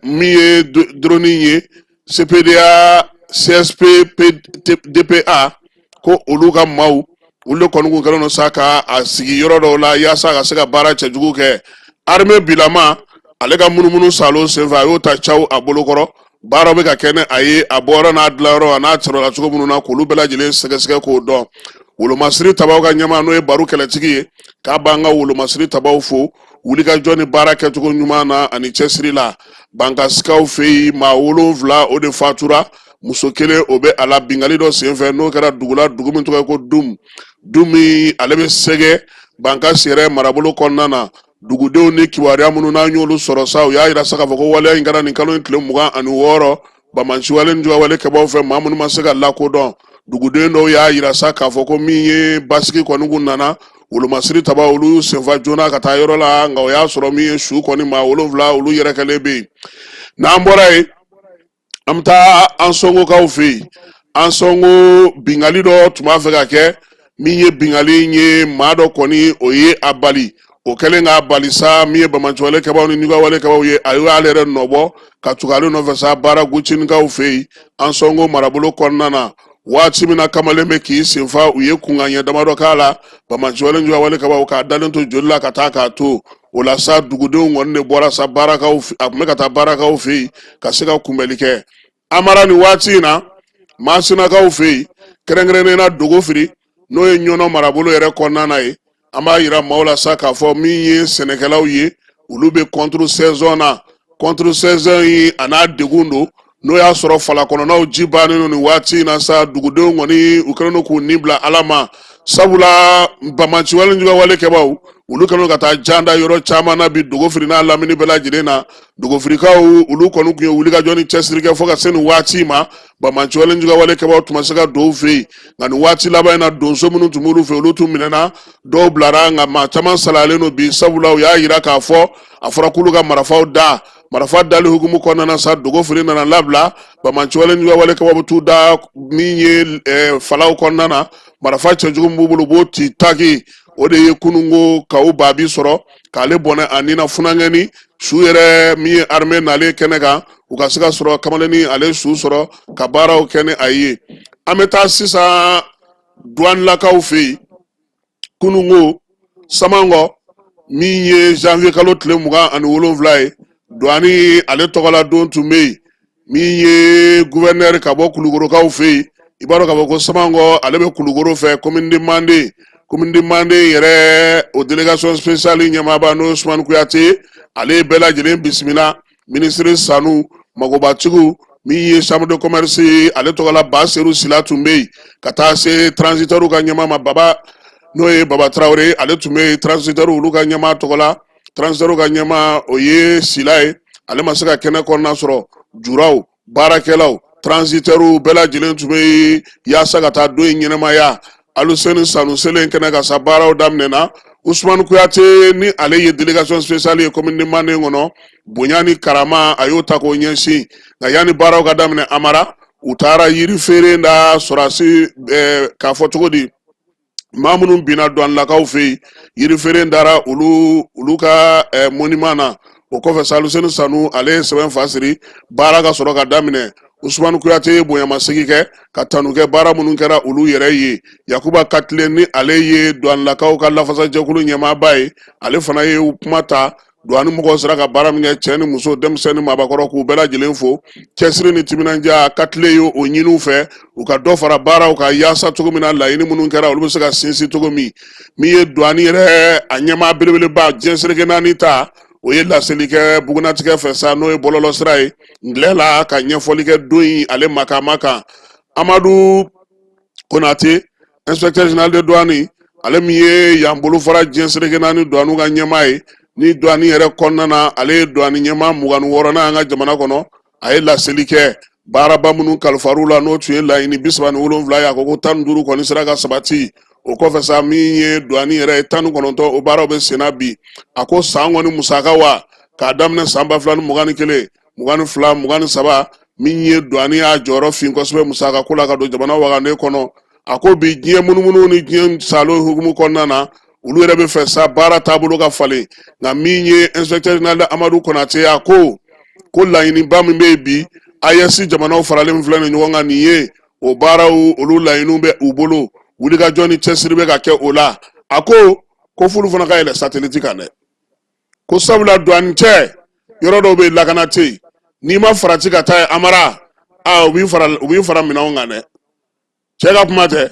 min ye drone ye CPDA CSP DPA ko olu ka maaw olu kɔni kun kɛlen don sa ka a sigi yɔrɔ dɔw la yaasa ka se ka baara cɛjugu kɛ armée bilama ale ka munumunu salo senfɛ a y'o ta caw a bolokɔrɔ baara bɛ ka kɛ ni a ye a bɔra n'a dilayɔrɔ a n'a cɛrɔla cogo minnu na k'olu bɛɛ lajɛlen sɛgɛsɛgɛ k'o dɔn wolomasiri tabaw ka ɲɛmaa n'o ye baro kɛlɛtigi ye k'a b'an ka wolomasiri tabaw fo wulikajɔ ni baara kɛcogo ɲuman na ani cɛsiri la bankasikaw fɛ yen maa 7 o de fatura muso kelen o bɛ a la bingali dɔ senfɛ n'o kɛra dugula dugu min tɔgɔ ye ko dum min ale bɛ sɛgɛ bankasi yɛrɛ marabolo kɔnɔna na dugudenw ni kibaruya minnu n'an y'olu sɔrɔ sa u y'a yira sa k'a fɔ ko waleya in kɛra nin kalo in tile 26 bamansiwale ni juguwale kɛbaw fɛ maa minnu ma se ka lakodɔn duguden dɔw y'a yira sa k'a fɔ ko min ye basigi kɔni kun nana wolomasiri taba olu senfa joona ka taa yɔrɔ la nka o y'a sɔrɔ min ye su kɔni maa 7 olu yɛrɛ kɛlen bɛ yen n'an bɔra yen an bɛ taa an sɔngokaw fɛ yen an sɔngo bingali dɔ tun b'a fɛ ka kɛ min ye bingali ye maa dɔ kɔni o ye a bali o kɛlen k'a bali sa min ye bamansiwale kɛbaw ni ɲugawale kɛbaw ye a y'ale yɛrɛ nɔbɔ ka tugu ale nɔfɛ sa baara gucinikaw fɛ yen an sɔngo marabolo kɔnɔna na waati min na kamalen bɛ k'i senfa u ye kunkanɲɛ damadɔ k'a la bamansiwale ni ɲugawale kɛbaw k'a dalen to joli la ka taa k'a to o la sa dugudenw kɔni de bɔra sa baarakaw a tun bɛ ka taa baarakaw fɛ yen ka se ka kunbɛli kɛ Amara ni waati in na Masinakaw fɛ yen kɛrɛnkɛrɛnnen na Dogofiri n'o ye ɲɔnɔ marabolo yɛrɛ kɔnɔna na ye an b'a yira maaw la sa k'a fɔ min ye sɛnɛkɛlaw ye olu bɛ contre saison na contre saison yi a n'a degun don n'o y'a sɔrɔ falakɔnɔnaw ji bannen don nin waati in na sa dugudenw kɔni u kɛlen don k'u ni bila Ala ma sabula bamansiwale ni ɲugawale kɛbaw olu kɛlen ka taa janda yɔrɔ caman na bi Dogofiri n'a lamini bɛɛ lajɛlen na Dogofirikaw olu kɔni tun ye wulikajɔ ni cɛsiri kɛ fo ka se nin waati ma bamansiwale ni ɲugawale kɛbaw tun ma se ka don u fɛ yen nka nin waati laban in na donso minnu tun b'olu fɛ olu tun minɛna dɔw bilara nka maa caman salalen don bi sabula u y'a yira k'a fɔ a fɔra k'olu ka marifaw da marifa dali hukumu kɔnɔna na sa Dogofiri nana labila bamansiwale ni ɲugawale kɛbaw bɛ t'u da min ye falaw kɔnɔna na marifa cɛjugu min b'u bolo u b'o ti taki o de ye kunungo k'o baabi sɔrɔ k'ale bɔnɛ a nin na funangɛni su yɛrɛ min ye armée nalen kɛnɛ kan u ka se ka sɔrɔ kamalen ni ale su sɔrɔ ka baaraw kɛ ni a ye an bɛ taa sisan douanelakaw fɛ yen kunungo Samangɔ min ye janvier kalo tile 27 ye douane ale tɔgɔla don tun bɛ yen min ye gouverneur ka bɔ Kulukorokaw fɛ yen i b'a dɔn k'a fɔ ko Samangɔ ale bɛ Kulukoro fɛ commune de Mande yɛrɛ o délégation spéciale ɲɛmaaba n'o Usumani Kuyate ale bɛɛ lajɛlen bisimila ministre Sanu magobatigiw min ye chambre de commerce ale tɔgɔla Baseru Sila tun bɛ yen ka taa se transitaires ka ɲɛmaa ma Baba n'o ye Baba Traoré ale tun bɛ yen transitaires olu ka ɲɛmaa tɔgɔla transitaires ka ɲɛmaa o ye Sila ye ale ma se ka kɛnɛ kɔnɔna sɔrɔ juraw baarakɛlaw transitaires bɛɛ lajɛlen tun bɛ yen yaasa ka taa don in ɲɛnamaya Aluseni Sanu selen kɛnɛ ka sa baaraw daminɛna Usumani Kuyate ni ale ye délégation spéciale ye commune de Mande kɔnɔ bonya ni karama a y'o ta k'o ɲɛsin nka yanni baaraw ka daminɛ Amara u taara yiri feere da sɔrɔsi k'a fɔ cogo di maa minnu binna douanelakaw fɛ yen yiri feere dara olu ka monument na o kɔfɛ sa Aluseni Sanu ale ye sɛbɛn fa siri baara ka sɔrɔ ka daminɛ Usumani Kuyate ye bonyamasegi kɛ ka tanu kɛ baara minnu kɛra olu yɛrɛ ye Yakuba Katile ni ale ye douanelakaw ka lafasajɛkulu ɲɛmaaba ye ale fana ye kuma ta douane mɔgɔw sera ka baara min kɛ cɛ ni muso denmisɛnnin ni maabakɔrɔ k'u bɛɛ lajɛlen fo cɛsiri ni timinandiya Katile ye o ɲini u fɛ u ka dɔ fara baaraw ka yaasa cogo min na laɲini minnu kɛra olu bɛ se ka sinsin cogo min ye douane yɛrɛ a ɲɛmaa belebeleba diɲɛ seleke naani ta o ye laseli kɛ bugunatigɛ fɛ sa n'o ye bɔlɔlɔ sira ye nglɛ la ka ɲɛfɔli kɛ don in ale makama kan Amadu Konate inspecteur général de douane ale min ye yan bolo fara diɲɛ seleke naani douane ka ɲɛmaa ye ni douane yɛrɛ kɔnɔna na ale ye douane ɲɛmaa 26 na an ka jamana kɔnɔ a ye laseli kɛ baaraba minnu kalifar'u la n'o tun ye laɲini 37 ye a ko 15 kɔni sera ka sabati o kɔfɛ sa min ye douane yɛrɛ 19 o baaraw bɛ senna bi a ko san kɔni musaka wa k'a daminɛ san 2021 22 23 min ye douane y'a jɔyɔrɔ fin kosɛbɛ musaka ko la ka don jamana wagane kɔnɔ a ko bi diɲɛ munumunu ni diɲɛ salo hukumu kɔnɔna na olu yɛrɛ bɛ fɛ sa baara taabolo ka falen nka min ye inspecteur général Amadu Konate a ko laɲiniba min bɛ bi AES jamanaw faralen filɛ ni ɲɔgɔn kan nin ye o baaraw olu laɲiniw bɛ u bolo wulikajɔ ni cɛsiri bɛ ka kɛ o la a ko fulu fana ka yɛlɛ satellite kan dɛ ko sabula douane cɛ yɔrɔ dɔw bɛ lakana tɛ yen n'i ma farati ka taa Amara u b'i fara minɛnw kan dɛ cɛ ka kuma tɛ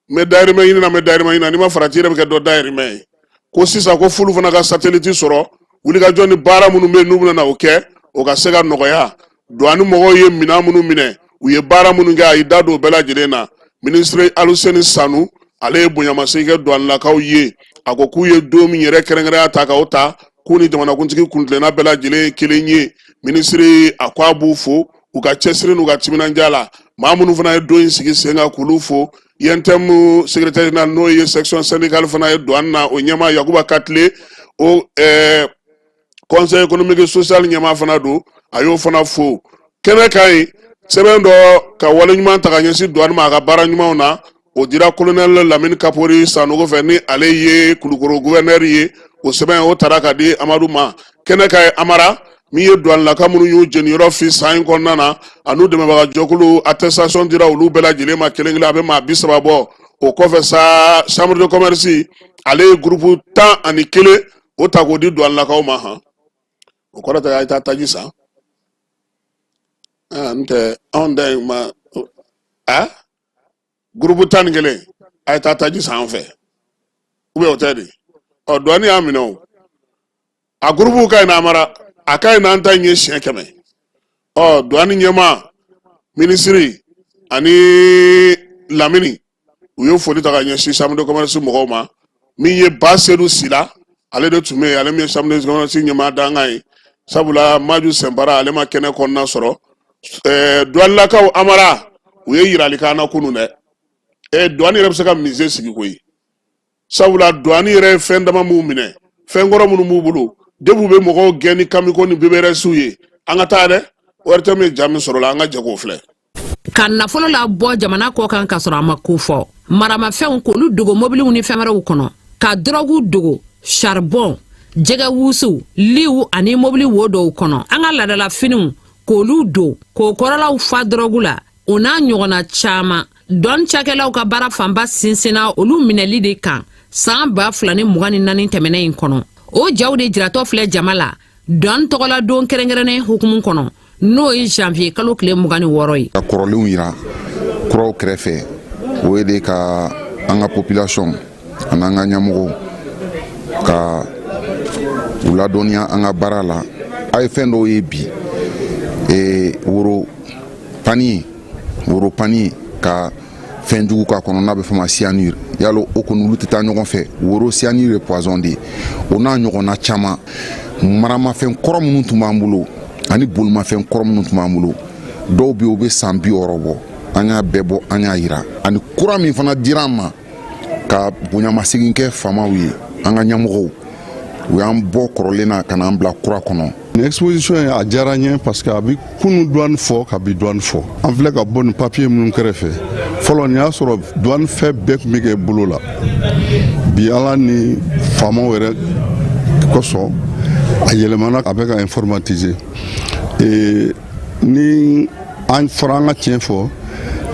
n bɛ dayirimɛ ɲini na n'i ma farati yɛrɛ bɛ kɛ dɔ dayirimɛ ye ko sisan ko fulu fana ka satellite sɔrɔ wulikajɔ ni baara minnu bɛ yen n'u bɛna o kɛ o ka se ka nɔgɔya douane mɔgɔw ye minɛn minnu minɛ u ye baara minnu kɛ a y'i da don o bɛɛ lajɛlen na ministre Aluseni Sanu ale ye bonyamasegin kɛ douanelakaw ye a ko k'u ye don min yɛrɛ kɛrɛnkɛrɛnya ta k'o ta k'u ni jamanakuntigi kuntilenna bɛɛ lajɛlen ye kelen ye ministre a ko a b'u fo u ka cɛsiri n'u ka timinandiya la maa minnu fana ye don in sigi sen kan k'olu fo INTM secrétaire général n'o ye section syndicale fana ye douane na o ɲɛma Yakuba Katile o conseil économique et social ɲɛma fana don a y'o fana fo kɛnɛ kan ye sɛbɛn dɔ ka wale ɲuman ta ka ɲɛsin douane ma a ka baara ɲumanw na o dira colonel Lamine Kapori Sanogo fɛ ni ale ye Kulukoro gouverneur ye o sɛbɛn o taara ka di Amadu ma kɛnɛ kan ye Amara min ye douanelaka minnu y'u jeniyɔrɔ fi san in kɔnɔna na a n'u dɛmɛbaga jɛkulu attestation dira olu bɛɛ lajɛlen ma kelen kelen a bɛ maa 30 bɔ o kɔfɛ sa chambre de commerce ale ye groupe 11 o ta k'o di douanelakaw ma han o kɔrɔ tɛ a ye taa taji san ntɛ anw da in ma groupe 11 a ye taa taji san an fɛ ou bien o tɛ de douane y'a minɛ o a groupe ka ɲi na Amara a ka ɲi na an ta in ye siɲɛ 100 douane ɲɛma ministre ani Lamini u ye foli ta ka ɲɛsin chambre de commerce mɔgɔw ma min ye Basedu Sila ale de tun bɛ yen ale min ye chambre de commerce ɲɛma danga ye sabula Maju Sɛnbara ale ma kɛnɛ kɔnɔna sɔrɔ douanelakaw Amara u ye yiralikan na kunun dɛ douane yɛrɛ bɛ se ka musée sigi koyi sabula douane yɛrɛ ye fɛn dama minnu minɛ fɛn kɔrɔ minnu b'u bolo debu bɛ mɔgɔw gɛn ni kamiko ni BBRS ye an ka taa dɛ ORTM ye jaa min sɔrɔ la an ka jɛ k'o filɛ ka nafolo la bɔ jamana kɔ kan ka sɔrɔ a ma ko fɔ maramafɛnw k'olu dogo mobiliw ni fɛn wɛrɛw kɔnɔ ka drogue dogo charbon jɛgɛ wusuw liw ani mobili wo dɔw kɔnɔ an ka ladala finiw k'olu don k'o kɔrɔlaw fa drogue la o n'a ɲɔgɔnna caman douane cakɛlaw ka baara fanba sinsinna olu minɛli de kan san 2024 tɛmɛnɛ in kɔnɔ o jaw de jiratɔ filɛ jama la douane tɔgɔla don kɛrɛnkɛrɛnnen hukumu kɔnɔ n'o ye janvier kalo tile 26 ye ka kɔrɔlenw yira kuraw kɛrɛfɛ o ye de ka an ka population an'an ka ɲɛmɔgɔw ka u ladɔnniya an ka baara la a ye fɛn dɔw ye bi woro pani ka fɛn jugu k'a kɔnɔ n'a bɛ fɔ ma cyanure yalo o kɔni olu tɛ taa ɲɔgɔn fɛ woro cyanure ye poison de ye o n'a ɲɔgɔnna caman maramafɛn kɔrɔ minnu tun b'an bolo ani bolimafɛn kɔrɔ minnu tun b'an bolo dɔw bɛ u bɛ san 60 bɔ an y'a bɛɛ bɔ an y'a yira ani kura min fana dira an ma ka bonyamasegin kɛ faamaw ye an ka ɲɛmɔgɔw u y'an bɔ kɔrɔlen na ka n'an bila kura kɔnɔ. Ni exposition ye a diyara n ye parce que a bɛ kunu douane fɔ ka bi douane fɔ an filɛ ka bɔ nin papier minnu kɛrɛfɛ fɔlɔ nin y'a sɔrɔ douane fɛn bɛɛ tun bɛ kɛ bolo la bi ala ni faamaw yɛrɛ kosɔn a yɛlɛmana a bɛ ka informatiser ni an fɔra an ka tiɲɛ fɔ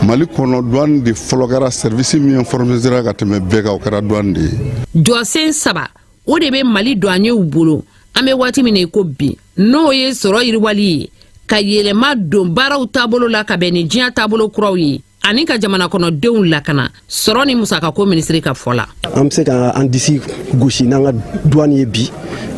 Mali kɔnɔ douane de fɔlɔ kɛra service min informisera ka tɛmɛ bɛɛ kan o kɛra douane de ye. Jɔsen 3 o de bɛ Mali douaniers bolo an bɛ waati min na ko bi n'o ye sɔrɔ yiriwali ye ka yɛlɛma don baaraw taabolo la ka bɛn ni diɲɛ taabolo kuraw ye ani ka jamana kɔnɔdenw lakana sɔrɔ ni musakako ministre ka fɔ la. An bɛ se ka an disi gosi n'an ka douane ye bi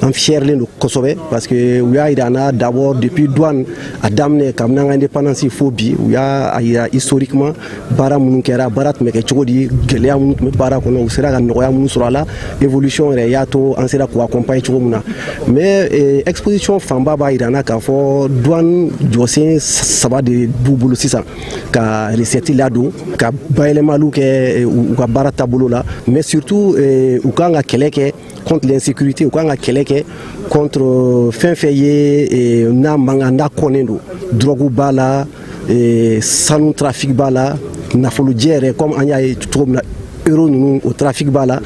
an fiyɛrilen don kosɛbɛ parce que u y'a yira an na d'abord depuis douane a daminɛ kabini an ka indépendance fo bi u y'a yira historiquement baara minnu kɛra baara tun bɛ kɛ cogo di gɛlɛya minnu tun bɛ baara kɔnɔ u sera ka nɔgɔya minnu sɔrɔ a la évolution yɛrɛ y'a to an sera k'u accompagner cogo min na mais exposition fanba b'a yira an na k'a fɔ douane jɔsen 3 de b'u bolo sisan ka recette ladon ka bayɛlɛmaliw kɛ u ka baara taabolo la mais surtout u kan ka kɛlɛ kɛ contre l'insécurité ou kan ka kɛlɛ kɛ contre fɛn fɛn ye n'a manga n'a kɔnnen don drogue b'a la sanu trafic b'a la nafolojɛ yɛrɛ comme an y'a ye cogo min na euro ninnu o trafic b'a la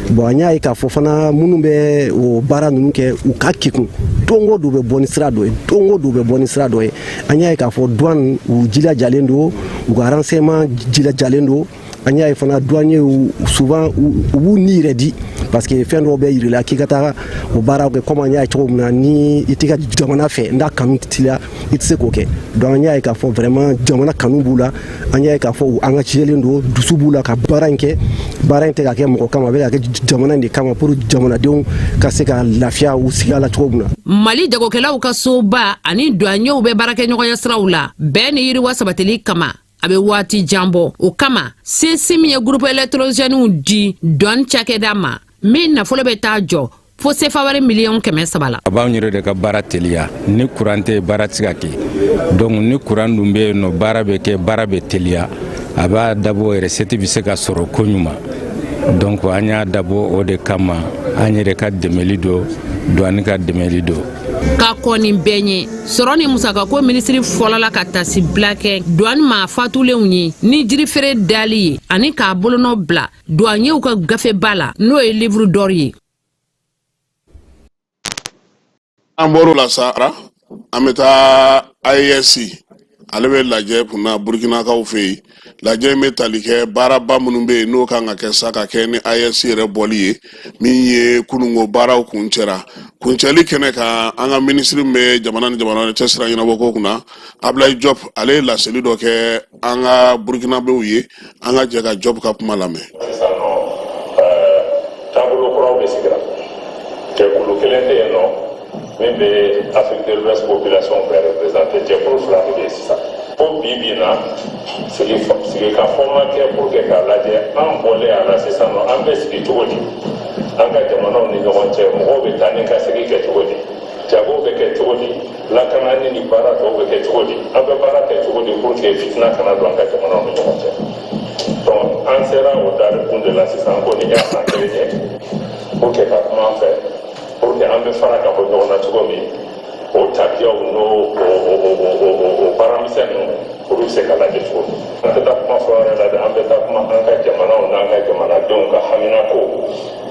bon an y'a ye k'a fɔ fana minnu bɛ o baara ninnu kɛ u ka kekun don o don u bɛ bɔ ni sira dɔ ye don o don u bɛ bɔ ni sira dɔ ye an y'a ye k'a fɔ douane u jilajalen don u ka renseignement jilajalen don an y'a ye fana douanier souvent u b'u ni yɛrɛ di parce que fɛn dɔw bɛ yir'i la k'i ka taa o baaraw kɛ comme an y'a ye cogo min na ni i t'i ka jamana fɛ n'a kanu t'i la i tɛ se k'o kɛ donc an y'a ye k'a fɔ vraiment jamana kanu b'u la an y'a ye k'a fɔ u engagélen don dusu b'u la ka baara in kɛ baara in tɛ ka kɛ mɔgɔ kama a bɛ ka kɛ jamana in de kama pour jamanadenw ka se ka lafiya u sigiya la cogo min na. Mali jagokɛlaw ka soba ani douaniers bɛ baarakɛɲɔgɔnya siraw la bɛɛ ni yiriwa sabatili kama a bɛ waati jan bɔ o kama CESIM ye groupe électrogènew di douane cakɛda ma min nafolo bɛ taa jɔ fo sefa wɛrɛ miliyɔn 300 la. A b'anw yɛrɛ de ka baara teliya ni courant tɛ baara tɛ se ka kɛ donc ni courant dun bɛ yen nɔ baara bɛ kɛ baara bɛ teliya a b'a dabɔ recette bɛ se ka sɔrɔ ko ɲuman donc an y'a dabɔ o de kama an yɛrɛ ka dɛmɛli do douane ka dɛmɛli do. Ka kɔni bɛɛ ɲɛ sɔrɔ ni musakako minisiri fɔlɔ la ka tasi bila kɛ douane ma fatulenw ye ni jirifeere dali ye ani k'a bolonɔ bila douaniers ka gafeba la n'o ye livre d'or ye. An bɔr'o la sa an bɛ taa IAS ale bɛ lajɛ kunna Burkinakaw fɛ yen lajɛ in bɛ tali kɛ baaraba minnu bɛ yen n'o kan ka kɛ sa ka kɛ ni IAS yɛrɛ bɔli ye min ye kununko baaraw kuncɛra kuncɛli kɛnɛ kan an ka minisiri bɛ jamana ni jamana cɛ sira ɲɛnabɔ ko kunna Ablaye Diop ale ye laseli dɔ kɛ an ka Burkinabɛw ye an ka jɛ ka Diop ka kuma lamɛn. Taabolo kuraw de sigira jɛkulu kelen tɛ yen nɔ min bɛ Afrique de l'Ouest population bɛɛ représenter jɛkulu fila de bɛ yen sisan fo bi bi in na sigi ka fɔma kɛ pour que k'a lajɛ an bɔlen a la sisan nɔ an bɛ sigi cogo di an ka jamanaw ni ɲɔgɔn cɛ mɔgɔw bɛ taa ni ka segin kɛ cogo di jagow bɛ kɛ cogo di lakanani ni baara tɔw bɛ kɛ cogo di an bɛ baara kɛ cogo di pour que fitina kana don an ka jamanaw ni ɲɔgɔn cɛ donc an sera o dari kun de la sisan ko nin y'a san kelen ye pour que ka kuma an fɛ pour que an bɛ fara ka bɔ ɲɔgɔn na cogo min o tabiyaw n'o baaramisɛn ninnu olu bɛ se ka lajɛ cogo min an tɛ taa kuma fɔ yɛrɛ la dɛ an bɛ taa kuma an ka jamanaw n'an ka jamanadenw ka hamina ko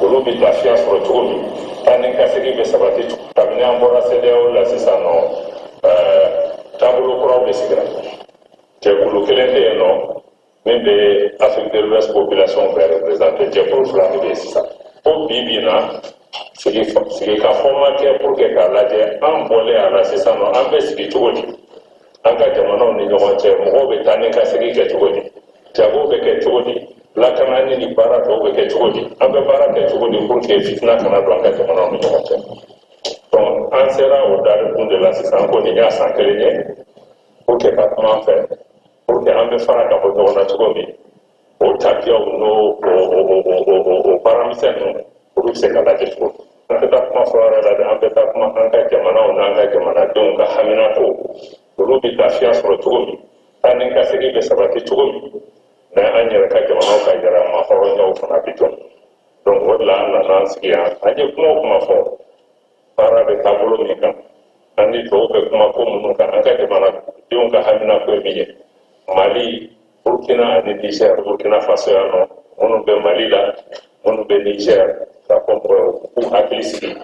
olu bɛ lafiya sɔrɔ cogo min taa ni ka segin bɛ sabati cogo kabini an bɔra CEDEAO la sisan nɔ taabolo kuraw de sigira jɛkulu kelen tɛ yen nɔ min bɛ Afrique de l'Ouest population bɛɛ représenter jɛkulu fila de bɛ yen sisan fo bi bi in na sigi ka fɔma kɛ pour que k'a lajɛ an bɔlen a la sisan nɔ an bɛ sigi cogo di an ka jamanaw ni ɲɔgɔn cɛ mɔgɔw bɛ taa ni ka segin kɛ cogo di jagow bɛ kɛ cogo di lakanani ni baara tɔw bɛ kɛ cogo di an bɛ baara kɛ cogo di pour que fitina kana don an ka jamanaw ni ɲɔgɔn cɛ donc an sera o dari kun de la sisan ko nin y'a san kelen ye pour que ka kuma an fɛ pour que an bɛ fara ka bɔ ɲɔgɔn na cogo min o tabiyaw n'o baaramisɛn ninnu olu bɛ se ka lajɛ cogo min an tɛ taa kuma fɔ yɛrɛ la dɛ an bɛ taa kuma an ka jamanaw n'an ka jamanadenw ka hamina ko olu bɛ lafiya sɔrɔ cogo min taa ni ka segin bɛ sabati cogo min an yɛrɛ ka jamanaw ka yɛrɛ ma hɔrɔnyaw fana bɛ jɔ donc o de la an nana an sigi yan an ye kuma o kuma fɔ baara bɛ taabolo min kan an ni tɔw bɛ kuma ko minnu kan an ka jamanadenw ka hamina ko ye min ye Mali Burkina ani Niger Burkina Faso yan nɔ minnu bɛ Mali la minnu bɛ Niger ka k'u hakili sigi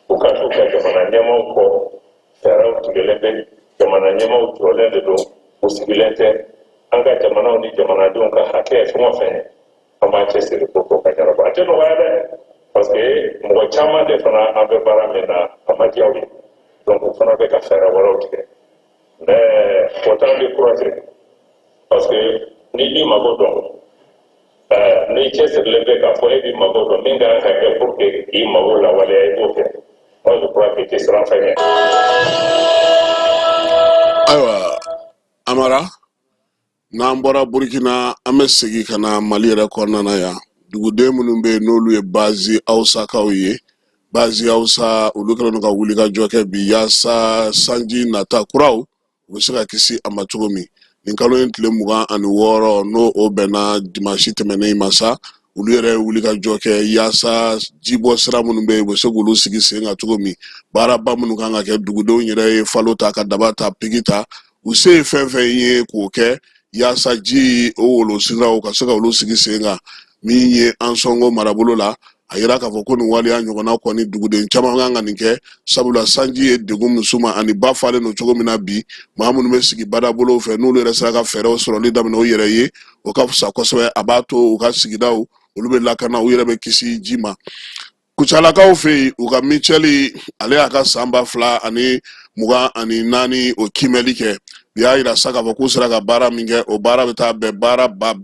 u ka t'u ka jamana ɲɛmaaw kɔ fɛɛrɛw tigɛlen bɛ jamana ɲɛmaaw jɔlen de don u sigilen tɛ an ka jamanaw ni jamanadenw ka hakɛ fɛn o fɛn an b'a cɛsiri pour que o ka ɲɛnabɔ a tɛ nɔgɔya dɛ parce que mɔgɔ caman de fana an bɛ baara min na a ma diya u ye donc u fana bɛ ka fɛɛrɛ wɛrɛw tigɛ mais o t'an décourager parce que ni i mago dɔn ni cɛsirilen bɛ k'a fɔ e b'i mago dɔn min kan ka kɛ pour que k'i mago lawaleya i b'o kɛ moi je crois que i tɛ siran fɛn ɲɛ. Ayiwa Amara n'an bɔra Burkina an bɛ segin ka na Mali yɛrɛ kɔnɔna na yan duguden minnu bɛ yen n'olu ye bazi Awusakaw ye bazi Awusa olu kɛlen don ka wuli ka jɔ kɛ bi yaasa sanji nata kuraw u bɛ se ka kisi a ma cogo min nin kalo in tile 26 n'o o bɛnna dimanche tɛmɛnen ma sa u olu yɛrɛ wuli ka jɔ kɛ yaasa jibɔ sira minnu bɛ yen u bɛ se k'olu sigi sen kan cogo min baaraba minnu kan ka kɛ dugudenw yɛrɛ ye falo ta ka daba ta pigi ta u se ye fɛn fɛn ye k'o kɛ yaasa ji o wolo siraw ka se ka olu sigi sen kan min ye an sɔngo marabolo la a yira k'a fɔ ko nin waleya ɲɔgɔnna kɔni duguden caman kan ka nin kɛ sabula sanji ye degun min s'u ma ani ba falen don cogo min na bi maa minnu bɛ sigi badabolow fɛ n'olu yɛrɛ sera ka fɛɛrɛw sɔrɔli daminɛ u yɛrɛ ye o ka fisa kosɛbɛ a b'a to u ka sigidaw olu bɛ lakana u yɛrɛ bɛ kisi ji ma kucalakaw fɛ yen u ka micɛli ale y'a ka san 2024 o kimɛli kɛ u y'a yira sa k'a fɔ k'u sera ka baara min kɛ o baara bɛ taa bɛn baara ba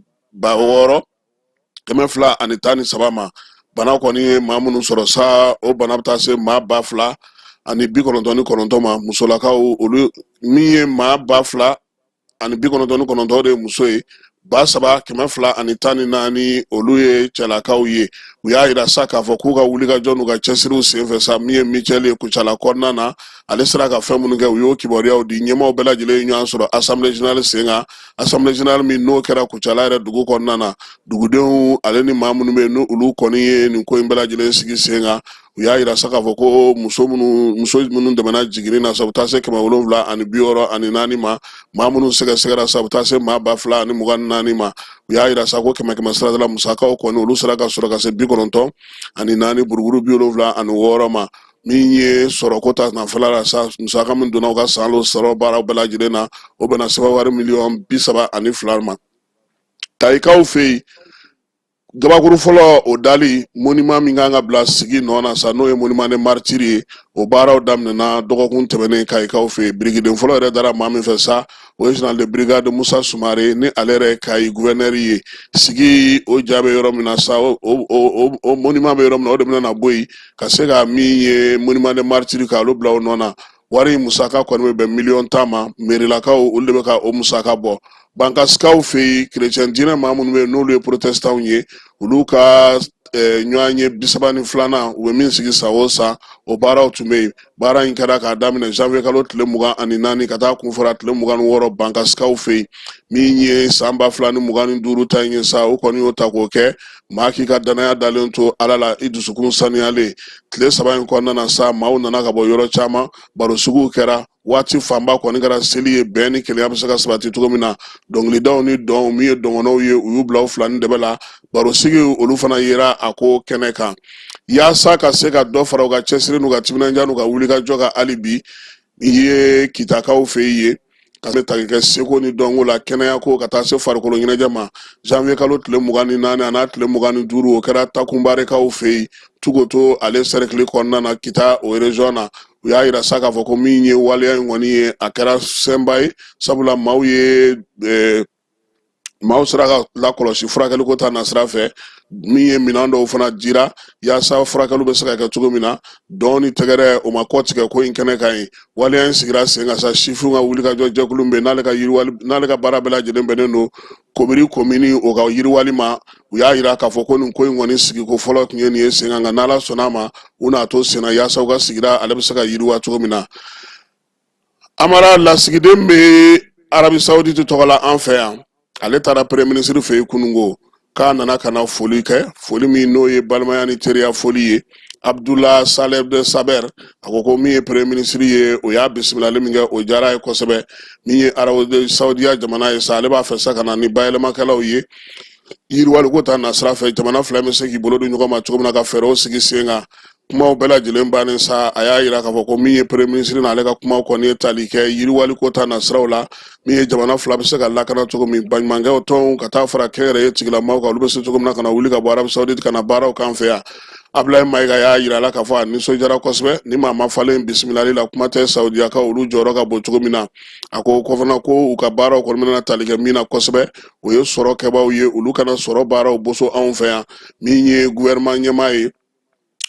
613 ma bana kɔni ye maa minnu sɔrɔ sa o bana bɛ taa se maa 2,099 ma musolakaw olu min ye maa 2,099 de ye muso ye 3,214 olu ye cɛlakaw ye u y'a yira sa k'a fɔ k'u ka wulikajɔ n'u ka cɛsiriw senfɛ sa min ye micɛli ye kucala kɔnɔna na ale sera ka fɛn minnu kɛ u y'o kibaruyaw di ɲɛmaaw bɛɛ lajɛlen ye ɲɔgɔn sɔrɔ assemblée générale sen kan assemblée générale min n'o kɛra kucala yɛrɛ dugu kɔnɔna na dugudenw ale ni maa minnu bɛ yen n'olu kɔni ye nin ko in bɛɛ lajɛlen sigi sen kan u y'a yira sa k'a fɔ ko muso minnu dɛmɛna jiginni na sa u taa se 764 ma maa minnu sɛgɛsɛgɛra sa u taa se maa 2,024 ma u y'a yira sa ko 100 siradala musakaw kɔni olu sera ka sɔrɔ ka se 94 buruburu 76 ma min ye sɔrɔko ta nafɛla la sa musaka min donna u ka san sɔrɔ baaraw bɛɛ lajɛlen na o bɛna sɛbɛn wari $32 ma tayikaw fɛ yen gabakuru fɔlɔ o dali monument min kan ka bila sigi nɔ na sa n'o ye monument de martyrs ye o baaraw daminɛna dɔgɔkun tɛmɛnen kayikaw fɛ yen birigiden fɔlɔ yɛrɛ dara maa min fɛ sa o ye général de brigade Musa Sumare ni ale yɛrɛ kayi gouverneur ye sigi o ja bɛ yɔrɔ min na sa o monument bɛ yɔrɔ min na o de bɛna na bɔ yen ka se ka min ye monument de martyrs ka olu bila o nɔ na wari musaka kɔni bɛ bɛn $1,000,000 ma merilakaw olu de bɛ ka o musaka bɔ bankasikaw fɛ yen chrétien diinɛ maa minnu bɛ yen n'olu ye protestants ye olu ka ɲɔgɔn ye 32 u bɛ min sigi sa o sa o baaraw tun bɛ yen baara in kɛra k'a daminɛ janvier kalo tile 24 ka taa kun fɔra tile 26 bankasikaw fɛ yen min ye san 2025 ta in ye sa o kɔni y'o ta k'o kɛ maa k'i ka danaya dalen to ala la i dusukun saniyalen tile 3 in kɔnɔna na sa maaw nana ka bɔ yɔrɔ caman baro suguw kɛra waati fanba kɔni kɛra seli ye bɛn ni kelenya bɛ se ka sabati cogo min na dɔnkilidaw ni dɔn min ye dɔngɔnɔw ye u y'u bila u fila ni dɛbɛ la baro sigi olu fana yera a ko kɛnɛ kan yaasa ka se ka dɔ fara u ka cɛsiri n'u ka timinanja n'u ka wulikajɔ ka hali bi i ye kitakaw fɛ ye ka se tagi kɛ seko ni dɔnko la kɛnɛya ko ka taa se farikolo ɲɛnajɛ ma janvier kalo tile 24 a n'a tile 25 o kɛra takunbarekaw fɛ yen tugoto ale cercle kɔnɔna na kita o région na u y'a yira sa k'a fɔ ko min ye waleya in kɔni ye a kɛra sɛnba ye sabula maaw ye maaw sera ka lakɔlɔsi furakɛliko ta nasira fɛ min ye minɛn dɔw fana dira yaasa furakɛliw bɛ se ka kɛ cogo min na dɔɔni tɛgɛrɛ o ma kɔtigɛ ko in kɛnɛ kan ye waleya in sigira sen kan sa sifinw ka wulikajɔ jɛkulu bɛ n'ale ka baara bɛɛ lajɛlen bɛnnen don kobiri komini o ka yiriwali ma u y'a yira k'a fɔ ko nin ko in kɔni sigiko fɔlɔ tun ye nin ye sen kan nka n'ala sɔnna a ma u n'a to senna yaasa u ka sigira ale bɛ se ka yiriwa cogo min na amara lasigiden bɛ arabi saoudite tɔgɔ la an fɛ yan ale taara premier ministre fɛ yen kunungo k'a nana ka na foli kɛ foli min n'o ye balimaya ni teriya foli ye Abdullah Saleh de Saber a ko ko min ye premier ministre ye o y'a bisimilali min kɛ o diyara ye kosɛbɛ min ye arabu saudiya jamana ye sa ale b'a fɛ sa ka na ni bayɛlɛmakɛlaw ye yiriwaliko ta nasira fɛ jamana fila bɛ se k'i bolo di ɲɔgɔn ma cogo min na ka fɛɛrɛw sigi sen kan kumaw bɛɛ lajɛlen bannen sa a y'a yira k'a fɔ ko min ye premier ministre n'ale ka kumaw kɔni ye tali kɛ yiriwaliko ta nasiraw la min ye jamana fila bɛ se ka lakana cogo min baɲumankɛw tɔnw ka taa fara kɛnyɛrɛye tigilamaaw kan olu bɛ se cogo min na ka na wuli ka bɔ arabu saoudite ka na baaraw kan fɛ yan Ablaye Mayiga y'a yira la k'a fɔ a nisɔndiyara kosɛbɛ ni maa ma falen bisimilali la kuma tɛ saudiyakaw olu jɔyɔrɔ ka bon cogo min na a ko fana ko u ka baaraw kɔni bɛna tali kɛ min na kosɛbɛ o ye sɔrɔ kɛbaaw ye olu kana sɔrɔ baaraw boso anw fɛ yan min ye gouvernement ɲɛmaa ye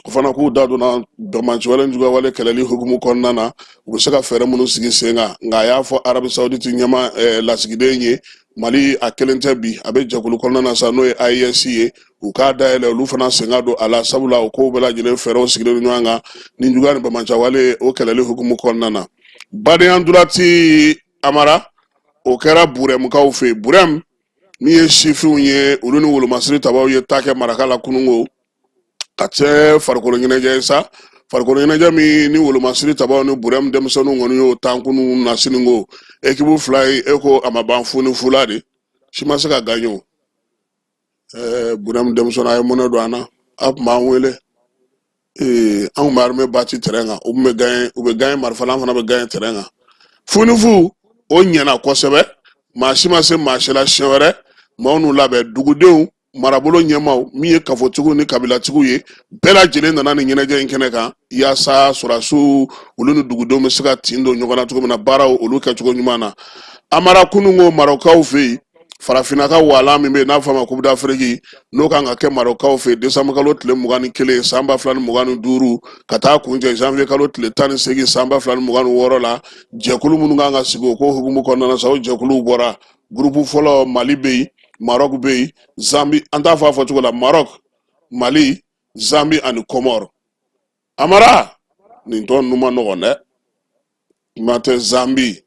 o fana k'u da donna dɔmanci juguya wale kɛlɛli hukumu kɔnɔna na u bɛ se ka fɛɛrɛ minnu sigi sen kan nka a y'a fɔ arabu saoudite ɲɛmaa lasigiden ye Mali a kelen tɛ bi a bɛ jɛkulu kɔnɔna na sa n'o ye AES ye u k'a dayɛlɛ olu fana sen ka don a la sabula o kow bɛɛ lajɛlen fɛɛrɛw sigilen ɲɔgɔn kan ni juguya ni bamanciya wale o kɛlɛli hukumu kɔnɔna na Badenya Durati Amara o kɛra Burɛmukaw fɛ yen Burɛmu mi ye sifinw ye olu ni wolomasiri tabaw ye ta kɛ maraka la kunungo ka cɛ farikolo ɲɛnajɛ ye sa farikolo ɲɛnajɛ min ni wolomasiri tabaw ni burɛmu denmisɛnninw kɔni y'o tankunu na siningo ekipu fila ye e ko a ma ban fu ni fula de si ma se ka gaɲɛ o burɛmu denmisɛnnin a ye mɔnɛ don an na a tun b'an wele an tun bɛ armée bati terrain kan u bɛ gaɲɛ marifalan fana bɛ gaɲɛ terrain kan fu ni fu o ɲɛna kosɛbɛ maa si ma se maa si la siɲɛ wɛrɛ maaw n'u labɛn dugudenw marabolo ɲɛmaw min ye kafotigiw ni kabilatigiw ye bɛɛ lajɛlen nana ni ɲɛnajɛ in kɛnɛ kan yaasa sɔrɔdasiw olu ni dugudenw bɛ se ka tin don ɲɔgɔn na cogo min na baaraw olu kɛcogo ɲuman na an mara kunungo marokaw fɛ yen farafinaka walan min bɛ yen n'a fɔ a ma coupe d'Afrique n'o kan ka kɛ marokaw fɛ yen décembre kalo tile 21 san 2025 ka taa kuncɛ janvier kalo tile 18 san 2026 la jɛkulu minnu kan ka sigi o ko hukumu kɔnɔna na sa o jɛkuluw bɔra groupe fɔlɔ Mali bɛ yen Maroc bɛ yen Zambie an t'a fɔ a fɔcogo la Maroc Mali Zambie ani Comore amara nin tɔ ninnu ma nɔgɔn dɛ kuma tɛ Zambie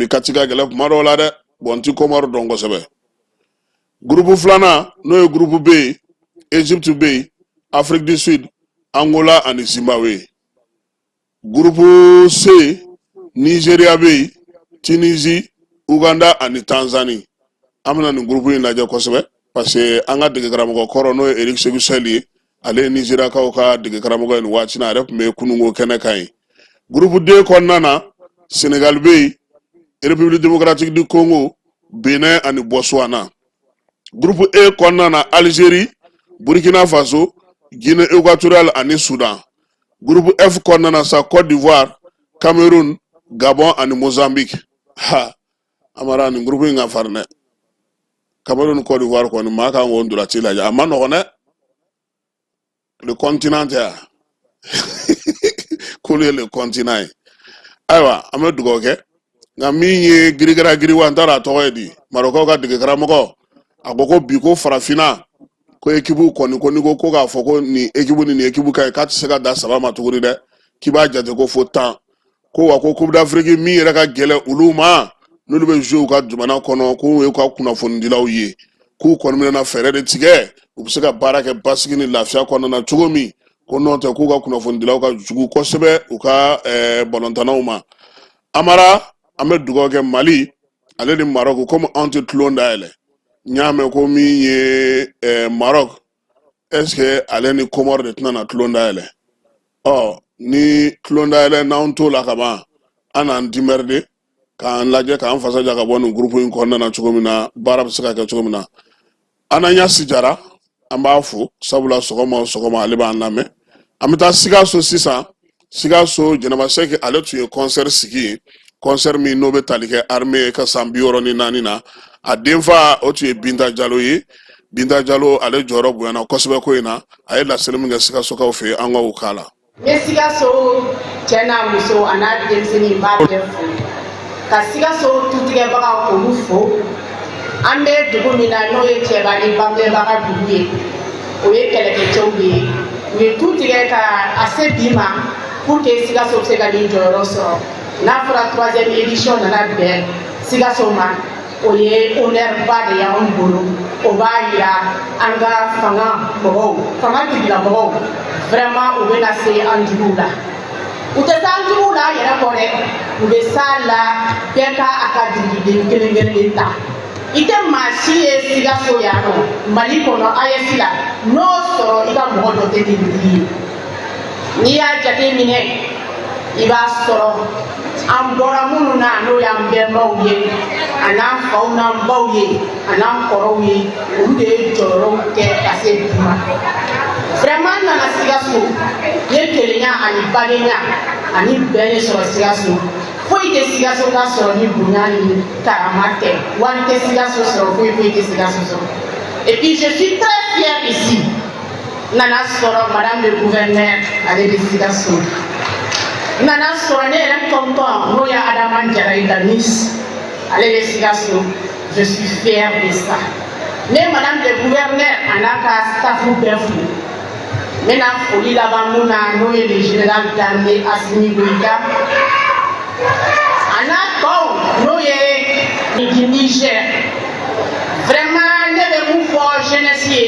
ka ci ka gɛlɛn kuma dɔw la dɛ bon ti Comore dɔn kosɛbɛ groupe filanan n'o ye groupe B Egypte bɛ yen Afrique du Sud Angola ani Zimbabwe groupe C Nigeria bɛ yen Tunisie Uganda ani Tanzanie an bɛna nin groupe in lajɛ kosɛbɛ parce que an ka dege karamɔgɔ kɔrɔ n'o ye Eric Sékou Sahel ye ale Nigeriakaw ka dege karamɔgɔ ye nin waati na a yɛrɛ tun bɛ kunungo kɛnɛ kan ye groupe D kɔnɔna na Sénégal bɛ yen République démocratique du Congo Benin ani Botswana groupe E kɔnɔna na Algérie Burkina Faso Guinée équatoriale ani Soudan groupe F kɔnɔna na sa Côte d'Ivoire Cameroun Gabon ani Mozambique ha amara nin groupe in ka farin dɛ Cameroun Côte d'Ivoire kɔni maa kan k'o ndolanci lajɛ a ma nɔgɔn dɛ le continent tɛ yan k'olu ye le continent ye ayiwa an bɛ dugawu kɛ nka min ye girigara giriwa n t'a dɔn a tɔgɔ ye di Marocaw ka dege karamɔgɔ a ko bi ko farafinna ko équipe kɔni ko ni ko k'a fɔ ko nin équipe ni nin équipe ka ɲi k'a tɛ se ka da saba ma tuguni dɛ k'i b'a jate ko fo 10 ko wa ko coupe d'Afrique min yɛrɛ ka gɛlɛn olu ma n'olu bɛ jouer u ka jamana kɔnɔ k'u ye ka kunnafonidilaw ye k'u kɔni bɛna fɛɛrɛ de tigɛ u bɛ se ka baara kɛ basigi ni lafiya kɔnɔna na cogo min ko n'o tɛ k'u ka kunnafonidilaw ka jugu kosɛbɛ u ka balontannaw ma amara an bɛ dugawu kɛ Mali ale ni Maroc komi anw tɛ tulon dayɛlɛ n y'a mɛn ko min ye Maroc est-ce que ale ni Comore de tɛna na tulon dayɛlɛ ni tulon dayɛlɛ n'anw t'o la kaban an n'an dimɛride k'an lajɛ k'an fasaja ka bɔ nin groupe in kɔnɔna na cogo min na baara bɛ se ka kɛ cogo min na Ananias Jara an b'a fo sabula sɔgɔma o sɔgɔma ale b'an lamɛn an bɛ taa Sikaso sisan Sikaso Jɛnɛba Sɛki ale tun ye concert sigi yen concert min n'o bɛ tali kɛ armée ka san 64 na a denfa o tun ye Binta Jalo ye Binta Jalo ale jɔyɔrɔ bonyana kosɛbɛ ko in na a ye laseli min kɛ Sikasokaw fɛ an ka o k'a la. Ne Sikaso cɛ n'a muso a n'a denmisɛnnin b'a bɛɛ fo ka Sikaso tutigɛbagaw k'olu fo an bɛ dugu min na n'o ye cɛba ni bangebaga dugu ye o ye kɛlɛkɛcɛw de ye u ye tu tigɛ ka a se bi ma pour que Sikaso bɛ se ka nin jɔyɔrɔ sɔrɔ n'a fɔra 3e édition nana bɛn Sikaso ma o ye honneur ba de y'anw bolo o b'a yira an ka fanga tigilamɔgɔw vraiment u bɛna se an juguw la u tɛ taa an juguw la yɛrɛ kɔ dɛ u bɛ s'a la bɛɛ ka a ka duguden kelen kelen ta i tɛ maa si ye Sikaso yan nɔ Mali kɔnɔ AES la n'o sɔrɔ i ka mɔgɔ dɔ tɛ dugutigi ye n'i y'a jate minɛ i b'a sɔrɔ an bɔra minnu na n'o y'an bɛnbaw ye a n'an faw n'an baw ye a n'an kɔrɔw ye olu de ye jɔyɔrɔw kɛ ka se bi ma vraiment n nana Sikaso n ye kelenya ani badenya ani bɛn de sɔrɔ Sikaso foyi tɛ Sikaso ka sɔrɔ ni bonya ni karama tɛ wari tɛ Sikaso sɔrɔ foyi tɛ Sikaso sɔrɔ et puis je suis très fière ici n nana sɔrɔ madame le gouverneur ale de Sikaso nana sɔrɔ ne yɛrɛ tonton n'o ye Adama Jara Nice ale de Sikaso je suis fière de ça ne madame le gouverneur a n'a ka staff bɛɛ fo n bɛna foli laban mun na n'o ye le général d'armée Assimi Goïta a n'a tɔw n'o ye du Niger jeunesse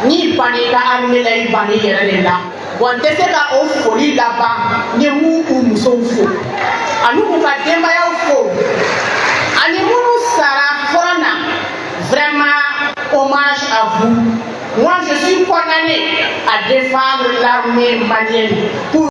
ni bani ka armée la i bani yɛrɛ de la bon tɛ se ka o foli laban ni mu u musow fo ani u ka denbayaw fo ani minnu sara fɔlɔ na vraiment hommage à vous. Moi je suis condamné à défendre l'armée malienne pour